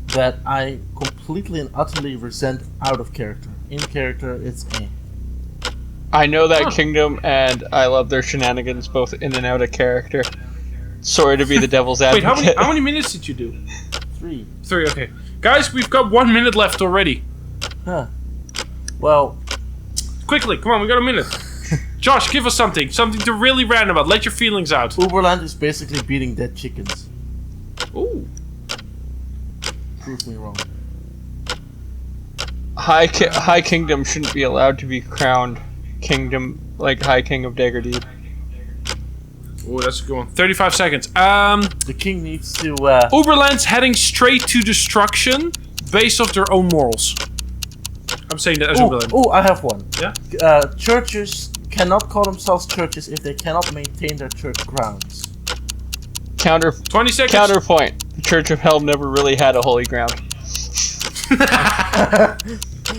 Speaker 4: that I completely and utterly resent out of character. In character, it's A.
Speaker 2: I know that kingdom, and I love their shenanigans both in and out of character. Sorry to be the devil's
Speaker 3: Wait,
Speaker 2: advocate.
Speaker 3: how many minutes did you do?
Speaker 4: 3.
Speaker 3: 3, okay. Guys, we've got 1 minute left already.
Speaker 4: Huh. Well,
Speaker 3: Quickly, come on, we got a minute. Josh, give us something to really rant about. Let your feelings out.
Speaker 4: Uberland is basically beating dead chickens.
Speaker 3: Ooh.
Speaker 4: Prove me wrong.
Speaker 2: High Kingdom shouldn't be allowed to be crowned Kingdom, like High King of Daggerdeep.
Speaker 3: Oh, that's a good one. 35 seconds.
Speaker 4: The king needs to.
Speaker 3: Uberland's heading straight to destruction based off their own morals. I'm saying that as Uberland.
Speaker 4: Oh, I have one.
Speaker 3: Yeah?
Speaker 4: Churches cannot call themselves churches if they cannot maintain their church grounds.
Speaker 3: 20 seconds.
Speaker 2: Counterpoint. The Church of Hell never really had a holy ground.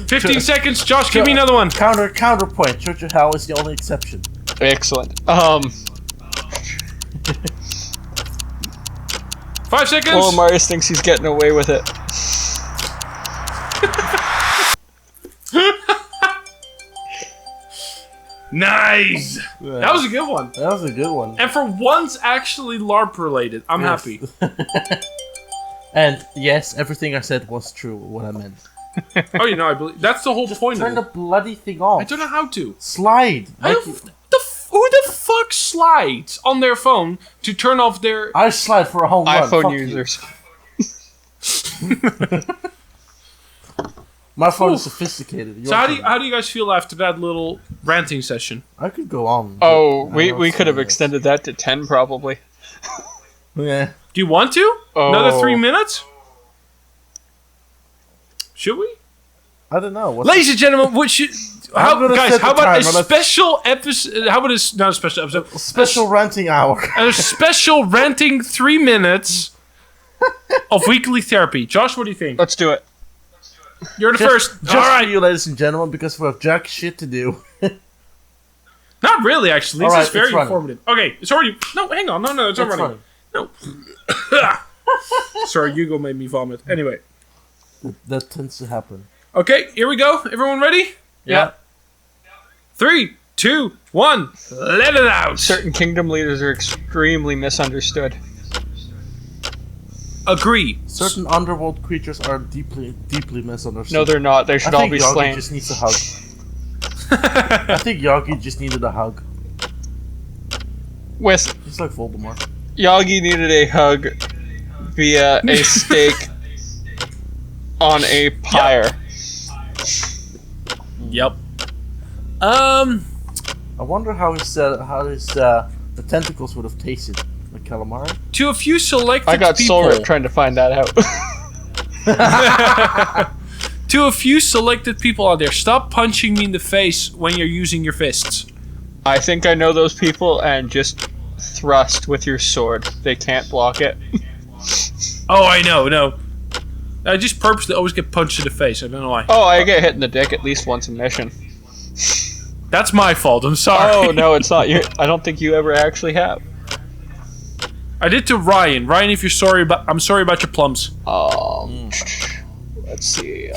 Speaker 3: 15 seconds. Josh, give me another one.
Speaker 4: Counterpoint. Church of Hell is the only exception.
Speaker 2: Excellent.
Speaker 3: 5 seconds.
Speaker 2: Well, Marius thinks he's getting away with it.
Speaker 3: Nice.
Speaker 4: Yeah.
Speaker 3: That was a good one.
Speaker 4: That was a good one.
Speaker 3: And for once, actually LARP related. I'm
Speaker 4: Yes.
Speaker 3: happy.
Speaker 4: And yes, everything I said was true. What I meant.
Speaker 3: Oh, you know, I believe that's the whole point
Speaker 4: Turn the
Speaker 3: of it.
Speaker 4: bloody thing off.
Speaker 3: I don't know how to.
Speaker 4: Slide.
Speaker 3: I don't, who the fuck slides on their phone to turn off their...
Speaker 4: I slide for a home run.
Speaker 2: iPhone
Speaker 4: Fuck you.
Speaker 2: users.
Speaker 4: My phone is sophisticated. Yours
Speaker 3: So how do
Speaker 4: isn't.
Speaker 3: you guys feel after that little ranting session?
Speaker 4: I could go on.
Speaker 2: Oh,
Speaker 4: but I
Speaker 2: we
Speaker 4: know
Speaker 2: could have
Speaker 4: it's-
Speaker 2: extended that to 10 probably.
Speaker 4: Yeah.
Speaker 3: Do you want to?
Speaker 2: Oh.
Speaker 3: Another 3 minutes? Should we?
Speaker 4: I don't know. What's
Speaker 3: Ladies and gentlemen, what should...
Speaker 4: I'm gonna
Speaker 3: guys,
Speaker 4: set
Speaker 3: how
Speaker 4: the
Speaker 3: about a
Speaker 4: timer. Let's-
Speaker 3: special episode... How about a... Not a special episode.
Speaker 4: special ranting hour?
Speaker 3: A special ranting 3 minutes of weekly therapy. Josh, what do you think?
Speaker 2: Let's do it.
Speaker 3: You're the first.
Speaker 4: Just
Speaker 3: All
Speaker 4: for
Speaker 3: right.
Speaker 4: you, ladies and gentlemen, because we have jack shit to do.
Speaker 3: Not really, actually.
Speaker 4: All
Speaker 3: This
Speaker 4: right,
Speaker 3: is very
Speaker 4: it's running.
Speaker 3: informative. Okay, it's already... No, hang on. No, it's not
Speaker 4: It's
Speaker 3: running.
Speaker 4: funny.
Speaker 3: No. Sorry, Hugo made me vomit. Anyway.
Speaker 4: That tends to happen.
Speaker 3: Okay, here we go. Everyone ready?
Speaker 2: Yeah.
Speaker 3: 3, 2, 1. Let it out.
Speaker 2: Certain kingdom leaders are extremely misunderstood.
Speaker 3: Agree.
Speaker 4: Certain underworld creatures are deeply, deeply misunderstood.
Speaker 2: No, they're not. They
Speaker 4: I
Speaker 2: should all
Speaker 4: think
Speaker 2: be
Speaker 4: Yagi
Speaker 2: slain.
Speaker 4: just needs a hug. I think Yagi just needed a hug.
Speaker 2: With
Speaker 4: He's like Voldemort.
Speaker 2: Yagi needed a hug via a stake on a pyre.
Speaker 3: Yep.
Speaker 4: I wonder how the tentacles would have tasted. Like calamari?
Speaker 3: To a few selected
Speaker 2: I got
Speaker 3: people...
Speaker 2: Soul Rip trying to find that out.
Speaker 3: To a few selected people out there, stop punching me in the face when you're using your fists.
Speaker 2: I think I know those people, and just thrust with your sword. They can't block it.
Speaker 3: Oh, I know, no. I just purposely always get punched in the face. I don't know why.
Speaker 2: Oh, I get hit in the dick at least once a mission.
Speaker 3: That's my fault. I'm sorry.
Speaker 2: Oh, no, it's not you. I don't think you ever actually have.
Speaker 3: I did to Ryan. Ryan, if you're sorry about... I'm sorry about your plums.
Speaker 2: Let's see.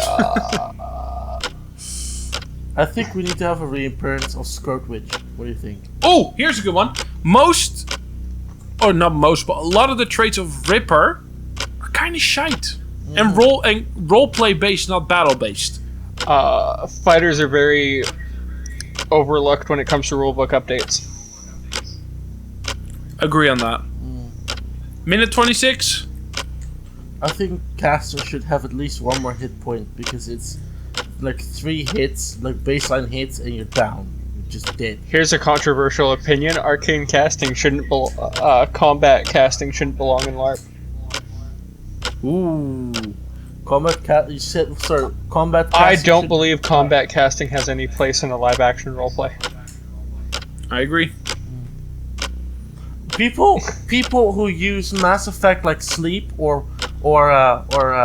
Speaker 4: I think we need to have a reappearance of Skirt Witch. What do you think?
Speaker 3: Oh, here's a good one. Most... Or not most, but a lot of the traits of Ripper are kind of shite. And role-play based, not battle-based.
Speaker 2: Fighters are very overlooked when it comes to rulebook updates.
Speaker 3: Agree on that. Minute 26.
Speaker 4: I think Caster should have at least one more hit point because it's like 3 hits, like baseline hits, and you're down. You're just dead.
Speaker 2: Here's a controversial opinion: arcane casting shouldn't combat casting shouldn't belong in LARP.
Speaker 4: Ooh. Combat casting.
Speaker 2: I don't
Speaker 4: should-
Speaker 2: believe combat casting has any place in a live action roleplay.
Speaker 3: I agree.
Speaker 4: People who use Mass Effect like sleep or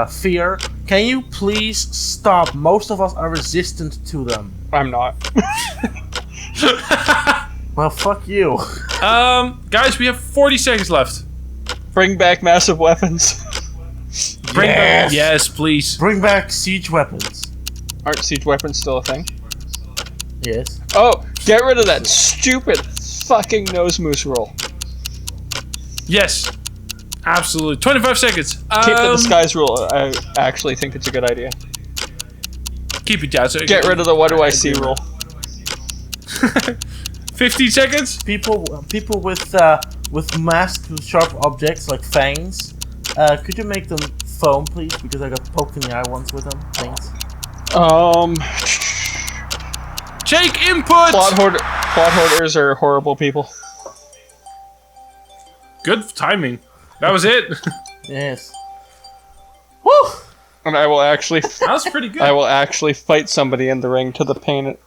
Speaker 4: fear, can you please stop? Most of us are resistant to them.
Speaker 2: I'm not.
Speaker 4: Well, fuck you.
Speaker 3: Guys, we have 40 seconds left.
Speaker 2: Bring back massive weapons.
Speaker 3: Bring
Speaker 4: Yes!
Speaker 3: back... Yes, please.
Speaker 4: Bring back siege weapons.
Speaker 2: Aren't siege weapons still a thing?
Speaker 4: Yes.
Speaker 2: Oh, get rid of that stupid fucking nose moose roll.
Speaker 3: Yes. Absolutely. 25 seconds.
Speaker 2: Keep the disguise rule. I actually think it's a good idea.
Speaker 3: Keep it down. So
Speaker 2: Get rid of the what do I see rule.
Speaker 3: 15 seconds.
Speaker 4: People with masked with sharp objects like fangs. Could you make them foam, please? Because I got poked in the eye once with them. Thanks.
Speaker 3: Jake, input.
Speaker 2: Plot hoarders are horrible people.
Speaker 3: Good timing. That was it.
Speaker 4: Yes. Woo!
Speaker 2: And I will actually,
Speaker 3: That was pretty good.
Speaker 2: I will actually fight somebody in the ring to the pain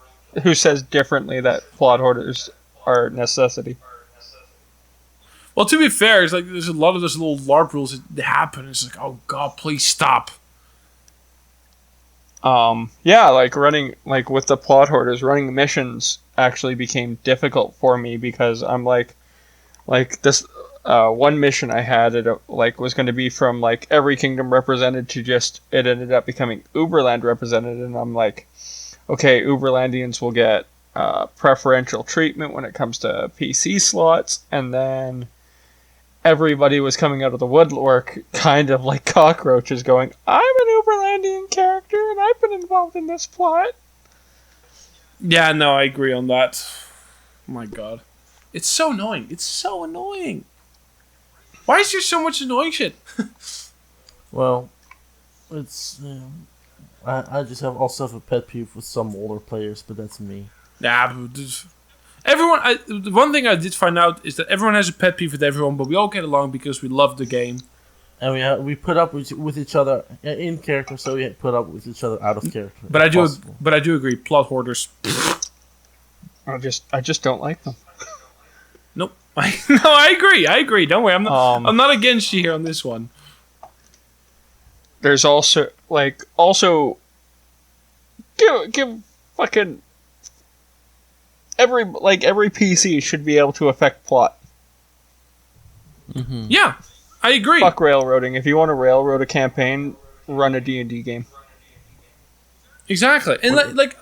Speaker 2: who says differently that plot hoarders are necessity.
Speaker 3: Well, to be fair, it's like there's a lot of those little LARP rules that happen. It's like, oh god, please stop.
Speaker 2: Yeah, like running, like with the plot hoarders, running missions actually became difficult for me because I'm like this one mission I had, it like was going to be from like every kingdom represented to just, it ended up becoming Uberland represented, and I'm like, okay, Uberlandians will get preferential treatment when it comes to PC slots, and then everybody was coming out of the woodwork kind of like cockroaches going, I'm an Uberlandian character and I've been involved in this plot.
Speaker 3: Yeah, no, I agree on that. Oh my god. It's so annoying. It's so annoying. Why is there so much annoying shit?
Speaker 4: Well, it's... I just also have a pet peeve with some older players, but that's me.
Speaker 3: Nah, but the one thing I did find out is that everyone has a pet peeve with everyone, but we all get along because we love the game.
Speaker 4: And we put up with each other in character, so we put up with each other out of character.
Speaker 3: But I do agree, plot hoarders.
Speaker 2: I just don't like them.
Speaker 3: Nope. No, I agree. Don't worry, I'm not against you here on this one.
Speaker 2: There's also give fucking every PC should be able to affect plot.
Speaker 4: Mm-hmm.
Speaker 3: Yeah, I agree.
Speaker 2: Fuck railroading. If you want to railroad a campaign, run a D&D game.
Speaker 3: Exactly, and like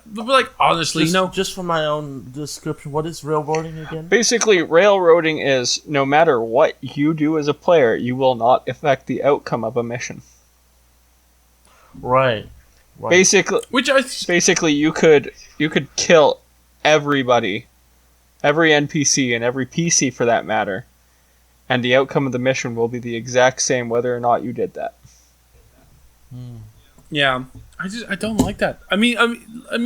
Speaker 3: honestly,
Speaker 4: just for my own description, what is railroading again?
Speaker 2: Basically, railroading is no matter what you do as a player, you will not affect the outcome of a mission.
Speaker 4: Right.
Speaker 2: Basically, you could kill everybody, every NPC and every PC for that matter, and the outcome of the mission will be the exact same whether or not you did that.
Speaker 3: Yeah, I don't like that. I mean,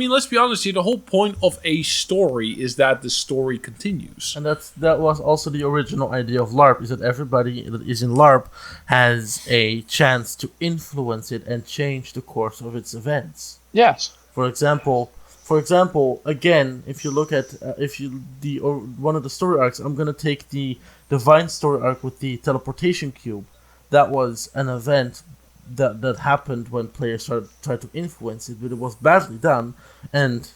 Speaker 3: let's be honest here. The whole point of a story is that the story continues,
Speaker 4: and that was also the original idea of LARP. Is that everybody that is in LARP has a chance to influence it and change the course of its events.
Speaker 2: Yes.
Speaker 4: For example, again, if you look at one of the story arcs, I'm gonna take the Divine story arc with the teleportation cube. That was an event that happened when players tried to influence it, but it was badly done, and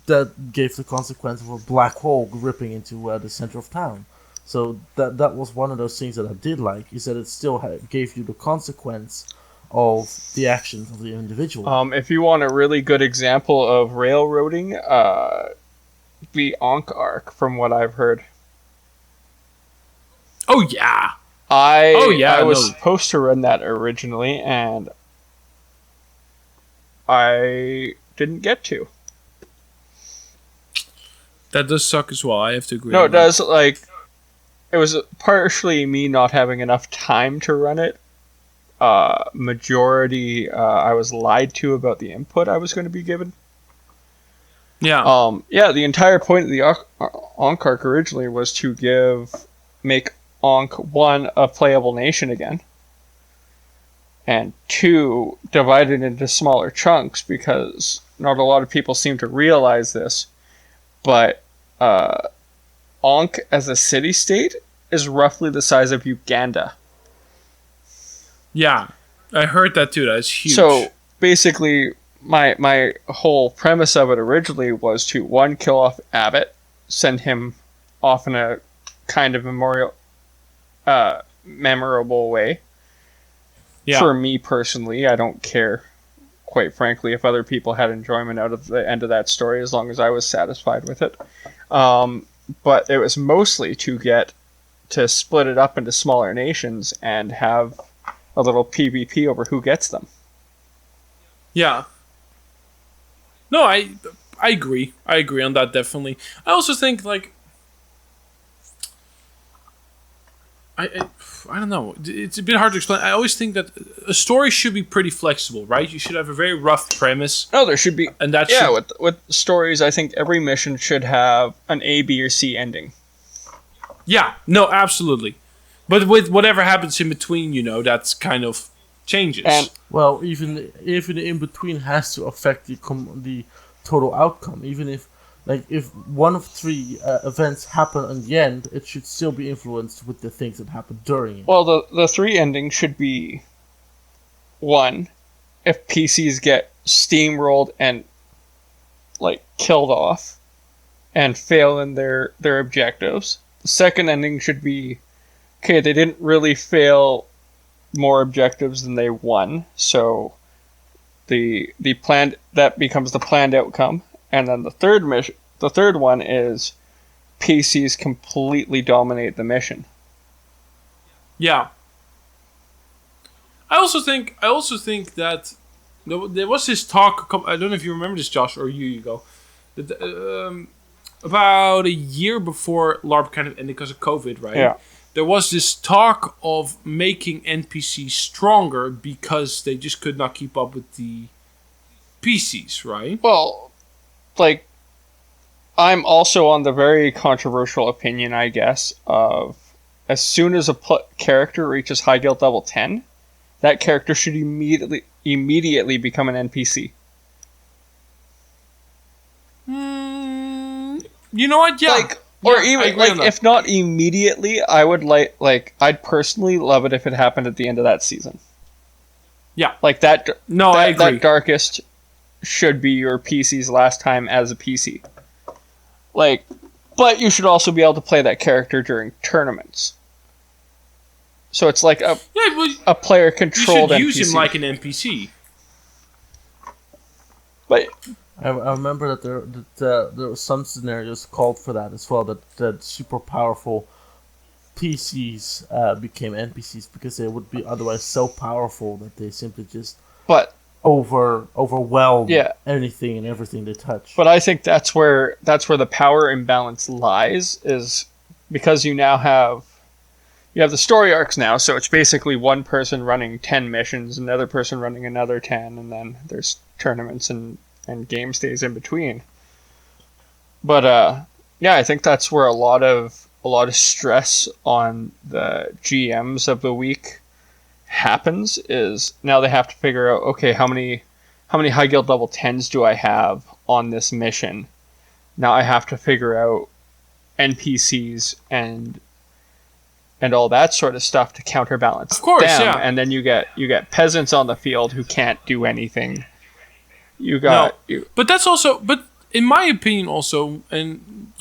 Speaker 4: that gave the consequence of a black hole ripping into the center of town. So that was one of those things that I did like, is that it still gave you the consequence of the actions of the individual.
Speaker 2: If you want a really good example of railroading, the Ankh arc, from what I've heard.
Speaker 3: Oh yeah.
Speaker 2: I was supposed to run that originally, and I didn't get to.
Speaker 3: That does suck as well. I have to agree.
Speaker 2: No, it does. Like, it was partially me not having enough time to run it. Majority, I was lied to about the input I was going to be given.
Speaker 3: Yeah.
Speaker 2: Yeah, the entire point of the Ankh arc originally was to make Ankh 1 a playable nation again, and 2 divide it into smaller chunks, because not a lot of people seem to realize this, but Ankh as a city-state is roughly the size of Uganda.
Speaker 3: Yeah, I heard that too. That's huge.
Speaker 2: So basically, my whole premise of it originally was to, 1, kill off Abbott, send him off in a kind of memorable way. Yeah. For me personally, I don't care, quite frankly, if other people had enjoyment out of the end of that story, as long as I was satisfied with it. But it was mostly to split it up into smaller nations and have a little PvP over who gets them.
Speaker 3: Yeah. No, I agree. I agree on that, definitely. I also think, like, I don't know. It's a bit hard to explain. I always think that a story should be pretty flexible, right? You should have a very rough premise.
Speaker 2: No, there should be.
Speaker 3: And that
Speaker 2: with stories, I think every mission should have an A, B, or C ending.
Speaker 3: Yeah, no, absolutely. But with whatever happens in between, that's kind of changes.
Speaker 2: And
Speaker 4: Well, even in between has to affect the total outcome. Even if one of three events happen in the end, it should still be influenced with the things that happen during it.
Speaker 2: well, the three endings should be: one, if PCs get steamrolled and like killed off and fail in their objectives. The second ending should be, okay, they didn't really fail more objectives than they won, so the planned that becomes the planned outcome. And then the third one is PCs completely dominate the mission.
Speaker 3: Yeah. I also think that there was this talk. I don't know if you remember this, Josh, or you go. That, about a year before LARP kind of ended because of COVID, right?
Speaker 2: Yeah.
Speaker 3: There was this talk of making NPCs stronger because they just could not keep up with the PCs, right?
Speaker 2: Well, like, I'm also on the very controversial opinion, I guess, of as soon as a character reaches high guild level 10, that character should immediately become an NPC.
Speaker 3: You know what? Yeah.
Speaker 2: Or
Speaker 3: Yeah, I
Speaker 2: even
Speaker 3: agree on that.
Speaker 2: if not immediately, I would I'd personally love it if it happened at the end of that season.
Speaker 3: Yeah.
Speaker 2: Like that.
Speaker 3: No, I agree.
Speaker 2: That darkest should be your PC's last time as a PC. Like, but you should also be able to play that character during tournaments. So it's like a player
Speaker 3: You
Speaker 2: controlled
Speaker 3: should
Speaker 2: NPC.
Speaker 3: use him like an NPC.
Speaker 2: But
Speaker 4: I remember that there were some scenarios called for that as well. That super powerful PCs became NPCs because they would be otherwise so powerful that they simply just overwhelm anything and everything they touch.
Speaker 2: But I think that's where the power imbalance lies, is because you have the story arcs now, so it's basically one person running 10 missions, another person running another 10, and then there's tournaments and game stays in between. But I think that's where a lot of stress on the GMs of the week happens, is now they have to figure out, okay, how many high guild level 10s do I have on this mission? Now I have to figure out NPCs and all that sort of stuff to counterbalance
Speaker 3: Of course,
Speaker 2: them.
Speaker 3: yeah.
Speaker 2: And then you get peasants on the field who can't do anything. But
Speaker 3: that's also, but in my opinion also, and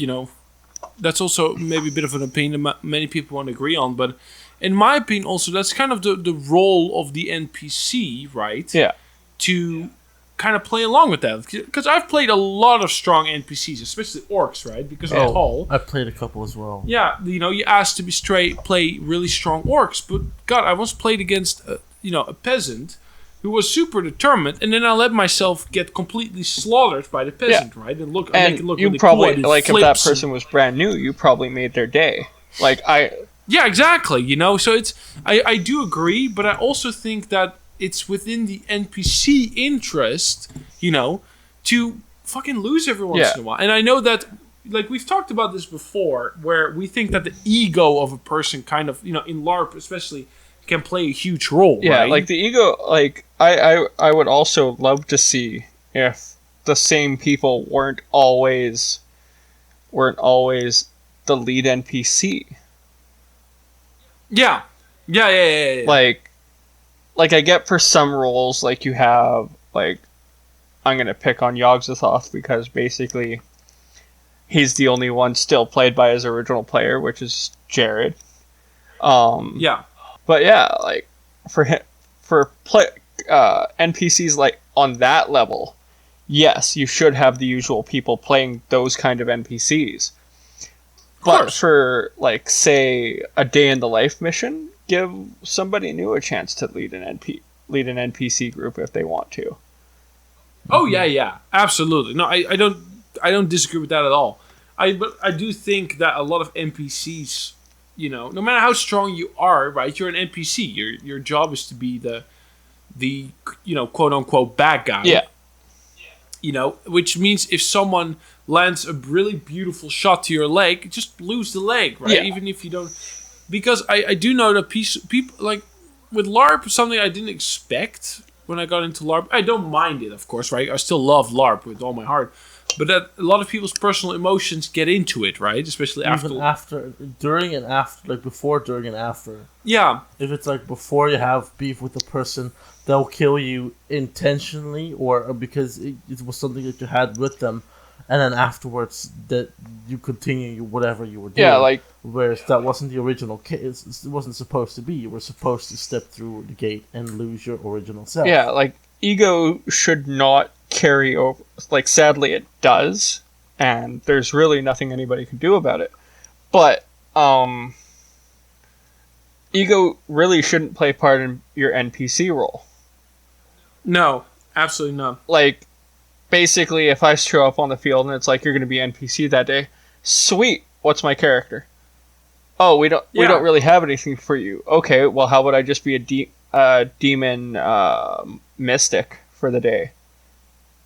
Speaker 3: that's also maybe a bit of an opinion that many people won't agree on, but in my opinion also, that's kind of the role of the NPC, right?
Speaker 2: Yeah.
Speaker 3: To kind of play along with that. Because I've played a lot of strong NPCs, especially orcs, right? Because they're tall.
Speaker 4: I've played a couple as well.
Speaker 3: Yeah, you asked to play really strong orcs, but God, I once played against a peasant who was super determined, and then I let myself get completely slaughtered by the peasant, right? And make it look
Speaker 2: you
Speaker 3: really
Speaker 2: probably
Speaker 3: cool.
Speaker 2: if that person was brand new, you probably made their day.
Speaker 3: Yeah, exactly. So it's I do agree, but I also think that it's within the NPC interest, to fucking lose every once in a while. And I know that, like, we've talked about this before, where we think that the ego of a person kind of, in LARP especially, can play a huge role,
Speaker 2: Yeah,
Speaker 3: right?
Speaker 2: like the ego, like I would also love to see if the same people weren't always the lead NPC.
Speaker 3: Yeah.
Speaker 2: Like I get for some roles, like you have, like, I'm gonna pick on Yogg-Sothoth because basically he's the only one still played by his original player, which is Jared.
Speaker 3: Yeah.
Speaker 2: But yeah, like NPCs like on that level, yes, you should have the usual people playing those kind of NPCs. But for, like, say, a day in the life mission, give somebody new a chance to lead an NPC group if they want to.
Speaker 3: Oh yeah, absolutely. No, I don't disagree with that at all. But I do think that a lot of NPCs, no matter how strong you are, right? You're an NPC. Your job is to be the quote unquote bad guy.
Speaker 2: Yeah.
Speaker 3: Which means if someone lands a really beautiful shot to your leg, just lose the leg, right?
Speaker 2: Yeah.
Speaker 3: Even if you don't... Because I do know that people, like, with LARP, something I didn't expect when I got into LARP. I don't mind it, of course, right? I still love LARP with all my heart. But that a lot of people's personal emotions get into it, right? Especially after...
Speaker 4: During and after, like before, during and after.
Speaker 3: Yeah.
Speaker 4: If it's like before you have beef with the person, they'll kill you intentionally or because it was something that you had with them, and then afterwards that you continue whatever you were doing.
Speaker 2: Yeah, like...
Speaker 4: Whereas that wasn't the original case. It wasn't supposed to be. You were supposed to step through the gate and lose your original self.
Speaker 2: Yeah, like, ego should not carry over. Like, sadly it does, and there's really nothing anybody can do about it. But, ego really shouldn't play part in your NPC role.
Speaker 3: No, absolutely not.
Speaker 2: Like, basically, if I show up on the field and it's like, you're going to be NPC that day, sweet, what's my character? Oh, we don't really have anything for you. Okay, well, how would I just be a demon mystic for the day?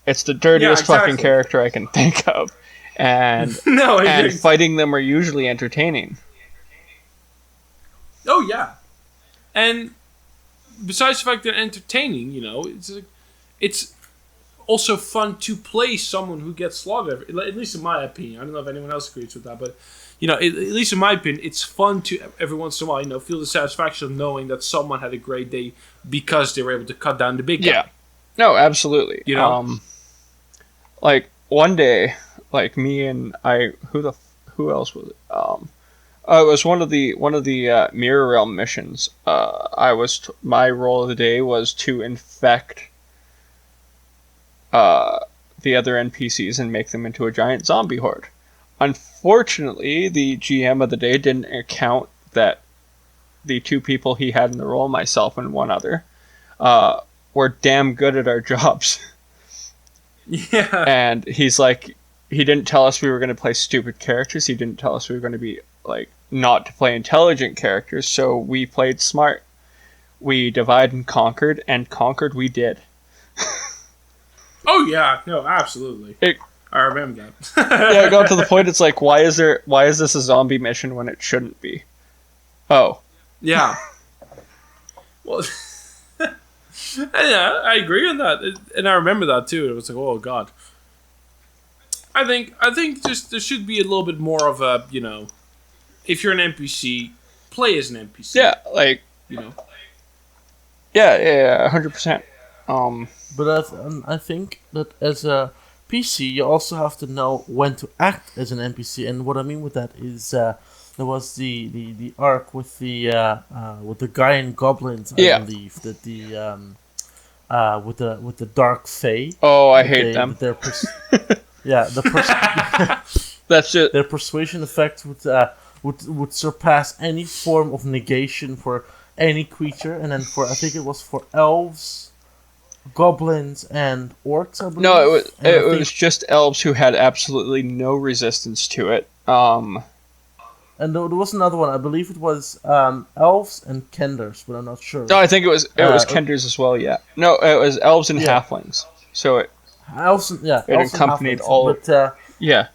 Speaker 2: It's the dirtiest fucking character I can think of. And and fighting them are usually entertaining.
Speaker 3: Oh, yeah. And besides the fact they're entertaining, you know, it's also fun to play someone who gets slaughtered. At least in my opinion. I don't know if anyone else agrees with that, but, you know, at least in my opinion, it's fun to, every once in a while, you know, feel the satisfaction of knowing that someone had a great day because they were able to cut down the big guy.
Speaker 2: Yeah. No, absolutely.
Speaker 3: You know?
Speaker 2: Like, one day, like, me and who else was it? It was one of the Mirror Realm missions. My role of the day was to infect the other NPCs and make them into a giant zombie horde. Unfortunately, the GM of the day didn't account that the two people he had in the role, myself and one other, were damn good at our jobs.
Speaker 3: Yeah.
Speaker 2: And he's like, he didn't tell us we were going to play stupid characters. He didn't tell us we were going to be, like, not to play intelligent characters. So we played smart. We divide and conquered we did.
Speaker 3: Oh, yeah. No, absolutely. I remember that.
Speaker 2: Yeah, it got to the point, it's like, why is this a zombie mission when it shouldn't be? Oh.
Speaker 3: Yeah. Well... Yeah, I agree on that, and I remember that too. It was like, oh god. I think just there should be a little bit more of a, you know, if you're an NPC, play as an NPC.
Speaker 2: Yeah, like,
Speaker 3: you know.
Speaker 2: Yeah, 100%.
Speaker 4: But I think that as a PC, you also have to know when to act as an NPC, and what I mean with that is there was the arc with the guy and goblins, I believe, that with the dark fae.
Speaker 2: Oh, I hate them. That's it.
Speaker 4: Their persuasion effect would surpass any form of negation for any creature, and then I think it was for elves, goblins, and orcs, I believe.
Speaker 2: No, it was just elves who had absolutely no resistance to it.
Speaker 4: And there was another one. I believe it was elves and kenders, but I'm not sure.
Speaker 2: No, I think it was kenders as well. Yeah. No, it was elves and halflings. So it accompanied all.
Speaker 4: But,
Speaker 2: yeah.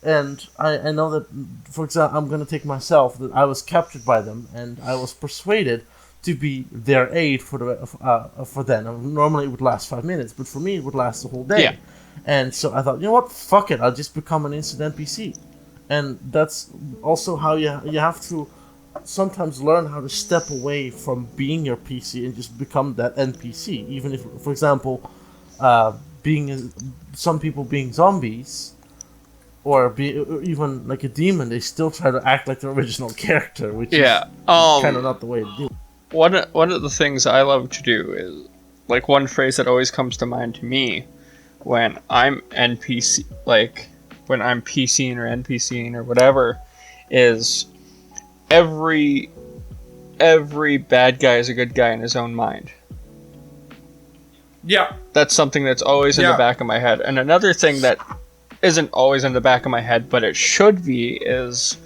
Speaker 4: And I know that, for example, I'm going to take myself, that I was captured by them, and I was persuaded to be their aid for them. Normally it would last 5 minutes, but for me it would last the whole day.
Speaker 2: Yeah.
Speaker 4: And so I thought, you know what, fuck it, I'll just become an instant NPC. And that's also how you have to sometimes learn how to step away from being your PC and just become that NPC. Even if, for example, some people being zombies, or even like a demon, they still try to act like the original character, which is kind of not the way to do it.
Speaker 2: One of the things I love to do is, like, one phrase that always comes to mind to me when I'm NPC, like, when I'm PCing or NPCing or whatever, is every bad guy is a good guy in his own mind.
Speaker 3: Yeah.
Speaker 2: That's something that's always in the back of my head. And another thing that isn't always in the back of my head, but it should be, is,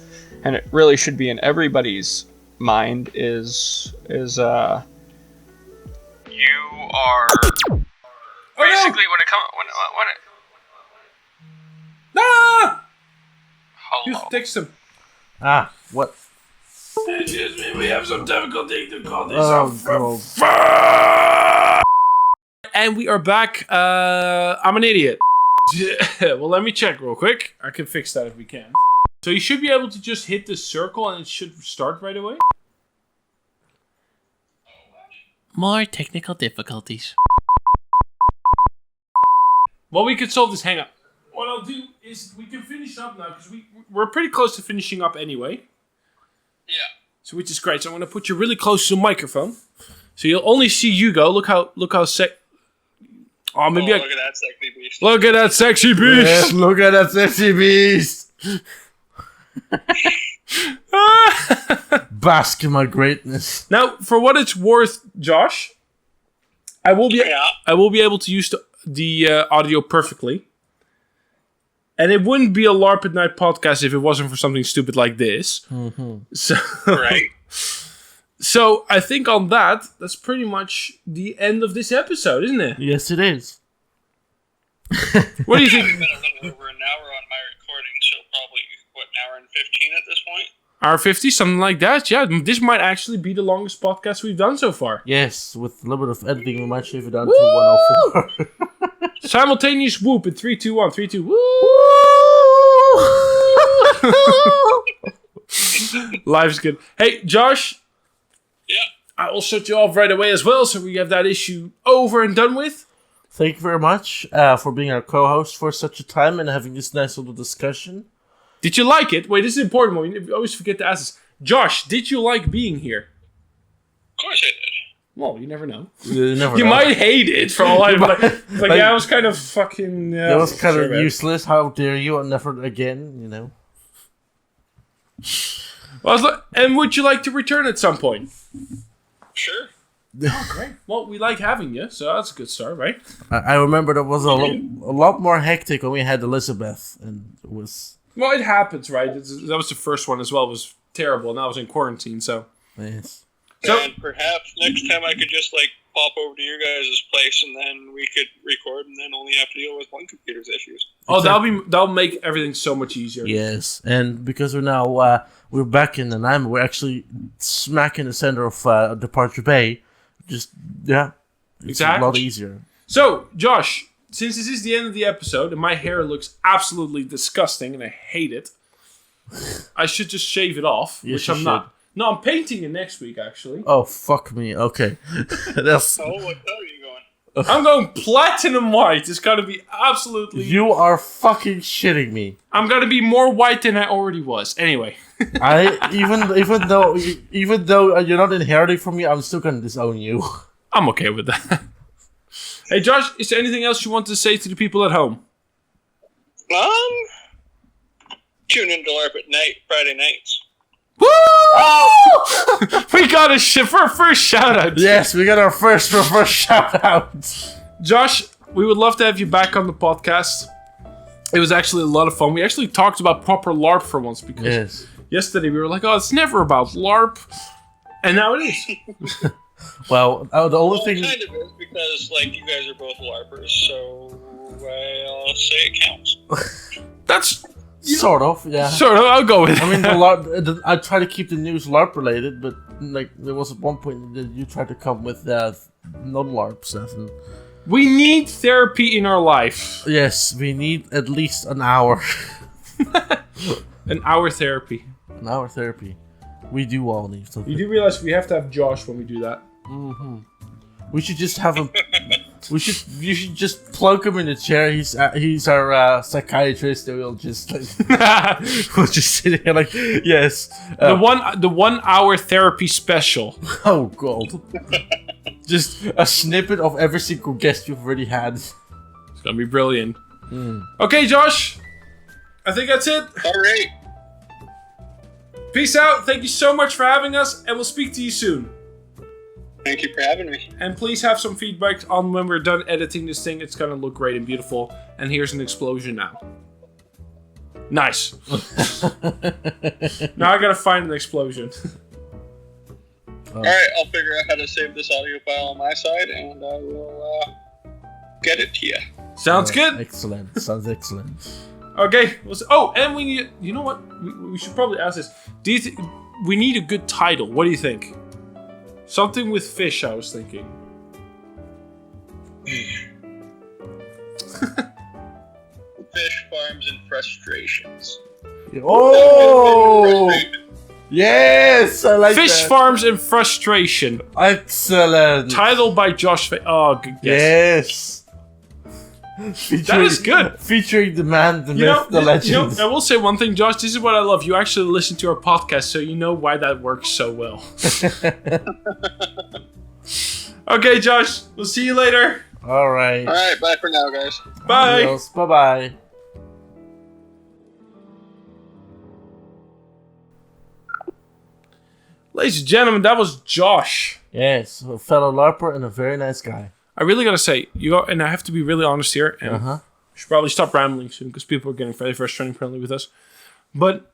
Speaker 2: and it really should be in everybody's mind, is you are basically when
Speaker 3: Ah! You
Speaker 1: Hello.
Speaker 3: text him.
Speaker 4: Ah, what?
Speaker 3: Excuse me, we have some difficulty to call this
Speaker 4: Oh,
Speaker 3: off.
Speaker 4: God.
Speaker 3: And we are back. I'm an idiot. Well, let me check real quick. I can fix that if we can. So you should be able to just hit the circle and it should start right away.
Speaker 1: More technical difficulties.
Speaker 3: Well, we could solve this. Hang on. What I'll do is we can finish up now because we're pretty close to finishing up anyway.
Speaker 1: Yeah.
Speaker 3: So which is great. So I'm gonna put you really close to the microphone, so you'll only see Hugo. Look how sick. Oh, maybe
Speaker 5: Look at that sexy beast.
Speaker 3: look at that sexy beast.
Speaker 4: Yes, look at that sexy beast! Bask in my greatness.
Speaker 3: Now, for what it's worth, Josh, I will be able to use the audio perfectly, and it wouldn't be a LARP at Night podcast if it wasn't for something stupid like this. Mm-hmm. So,
Speaker 5: Right.
Speaker 3: So I think on that's pretty much the end of this episode, isn't it?
Speaker 4: Yes, it is.
Speaker 3: What do you think?
Speaker 5: We've been a little over an hour on my recording, so probably, an hour and 15 at this point?
Speaker 3: R50, something like that. Yeah, this might actually be the longest podcast we've done so far.
Speaker 4: Yes, with a little bit of editing, we might shave it down to 104.
Speaker 3: Simultaneous whoop in 3, 2, 1. 3, 2, woo! Life's good. Hey, Josh.
Speaker 5: Yeah.
Speaker 3: I will shut you off right away as well, so we have that issue over and done with.
Speaker 4: Thank you very much for being our co-host for such a time and having this nice little discussion.
Speaker 3: Did you like it? Wait, this is an important one. We always forget to ask this. Josh, did you like being here?
Speaker 5: Of course I did.
Speaker 3: Well, you never know.
Speaker 4: You never
Speaker 3: You
Speaker 4: know.
Speaker 3: might hate it for all I know. Like,
Speaker 4: like-
Speaker 3: yeah, I was kind of fucking...
Speaker 4: That was kind of
Speaker 3: man.
Speaker 4: useless. How dare you? And never again, you know.
Speaker 3: Well, and would you like to return at some point?
Speaker 5: Sure.
Speaker 3: Great. Well, we like having you, so that's a good start, right?
Speaker 4: I remember that was a lot more hectic when we had Elizabeth, and it was...
Speaker 3: Well, it happens, right? That was the first one as well. It was terrible, and I was in quarantine, so...
Speaker 4: Yes.
Speaker 3: So-
Speaker 5: And perhaps next time I could just, pop over to your guys' place, and then we could record, and then only have to deal with one computer's issues.
Speaker 3: Oh, that'll make everything so much easier.
Speaker 4: Yes, and because we're now we're back in Nanaimo, we're actually smack in the center of Departure Bay. It's
Speaker 3: Exactly.
Speaker 4: a lot easier.
Speaker 3: So, Josh, since this is the end of the episode, and my hair looks absolutely disgusting, and I hate it, I should just shave it off,
Speaker 4: Yes,
Speaker 3: which
Speaker 4: you
Speaker 3: I'm not. No, I'm painting it next week, actually.
Speaker 4: Oh fuck me! Okay, that's
Speaker 5: Oh, what color are you going?
Speaker 3: I'm going platinum white. It's got to be absolutely...
Speaker 4: you are fucking shitting me.
Speaker 3: I'm going to be more white than I already was. Anyway.
Speaker 4: Even though you're not inheriting from me, I'm still gonna disown you.
Speaker 3: I'm okay with that. Hey, Josh, is there anything else you want to say to the people at home?
Speaker 5: Tune in to LARP at night, Friday nights.
Speaker 3: Woo! We got a first shout out.
Speaker 4: Yes, we got our first shout out.
Speaker 3: Josh, we would love to have you back on the podcast. It was actually a lot of fun. We actually talked about proper LARP for once because
Speaker 4: Yes.
Speaker 3: yesterday we were like, oh, it's never about LARP. And now it is.
Speaker 4: Well, the only
Speaker 5: Well,
Speaker 4: thing.
Speaker 5: kind of is, because, you guys are both LARPers, so I'll say it counts.
Speaker 3: That's
Speaker 4: Sort of, yeah.
Speaker 3: sort of, I'll go with it.
Speaker 4: I mean, I try to keep the news LARP related, but there was at one point that you tried to come with non-LARP stuff. And
Speaker 3: We need therapy in our life.
Speaker 4: yes, we need at least an hour.
Speaker 3: An hour therapy.
Speaker 4: An hour therapy. We do all need something.
Speaker 3: You do realize we have to have Josh when we do that.
Speaker 4: We should just have him. You should just plug him in the chair. He's our psychiatrist, and we'll just we'll just sit here like yes.
Speaker 3: The 1 hour therapy special.
Speaker 4: Oh god. Just a snippet of every single guest you've already had.
Speaker 3: It's gonna be brilliant. Okay, Josh. I think that's it.
Speaker 5: All right.
Speaker 3: Peace out. Thank you so much for having us, and we'll speak to you soon.
Speaker 5: Thank you for having me.
Speaker 3: And please have some feedback on when we're done editing this thing. It's gonna look great and beautiful. And here's an explosion now. Nice. Now I gotta find an explosion.
Speaker 5: All right, I'll figure out how to save this audio file on my side, and I will get it to you.
Speaker 3: Sounds good.
Speaker 4: Excellent. Sounds excellent.
Speaker 3: Okay. And we need. You know what? We should probably ask this. Do you think we need a good title? What do you think? Something with fish. I was thinking.
Speaker 5: Fishfarms and frustrations.
Speaker 4: Oh! Yes! I like
Speaker 3: Fish
Speaker 4: that.
Speaker 3: Farms and Frustration.
Speaker 4: Excellent.
Speaker 3: Titled by Josh. Good guess.
Speaker 4: Yes.
Speaker 3: That is good.
Speaker 4: Featuring the man, the myth, the legend.
Speaker 3: I will say one thing, Josh. This is what I love. You actually listen to our podcast, so you know why that works so well. Okay, Josh. We'll see you later.
Speaker 4: All right.
Speaker 5: All right, bye for now, guys.
Speaker 3: Bye.
Speaker 4: Adios. Bye-bye.
Speaker 3: Ladies and gentlemen, that was Josh.
Speaker 4: Yes, a fellow LARPer and a very nice guy.
Speaker 3: I really gotta say, and I have to be really honest here, and we should probably stop rambling soon because people are getting very frustrating apparently with us. But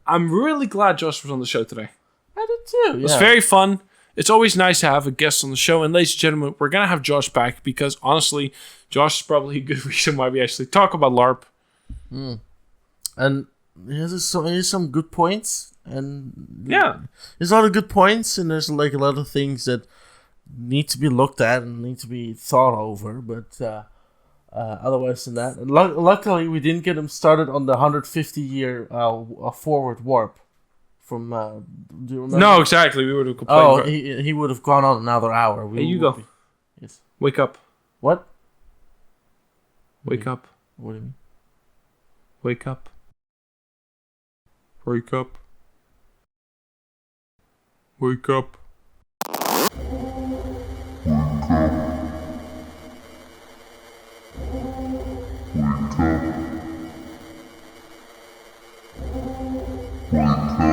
Speaker 3: I'm really glad Josh was on the show today.
Speaker 4: I did too.
Speaker 3: It was very fun. It's always nice to have a guest on the show. And ladies and gentlemen, we're going to have Josh back because honestly, Josh is probably a good reason why we actually talk about LARP.
Speaker 4: And there's some good points. And
Speaker 3: Yeah.
Speaker 4: there's a lot of good points. And there's like a lot of things that need to be looked at and need to be thought over. But otherwise than that, luckily we didn't get him started on the 150-year forward warp. From do you remember?
Speaker 3: No, exactly. We would have complained.
Speaker 4: Oh,
Speaker 3: about-
Speaker 4: he would have gone on another hour.
Speaker 3: Hey, you go.
Speaker 4: Yes.
Speaker 3: Wake up.
Speaker 4: What?
Speaker 3: Wake up.
Speaker 4: What do you mean?
Speaker 3: Wake up. Wake up. Wake up.
Speaker 1: Wake up.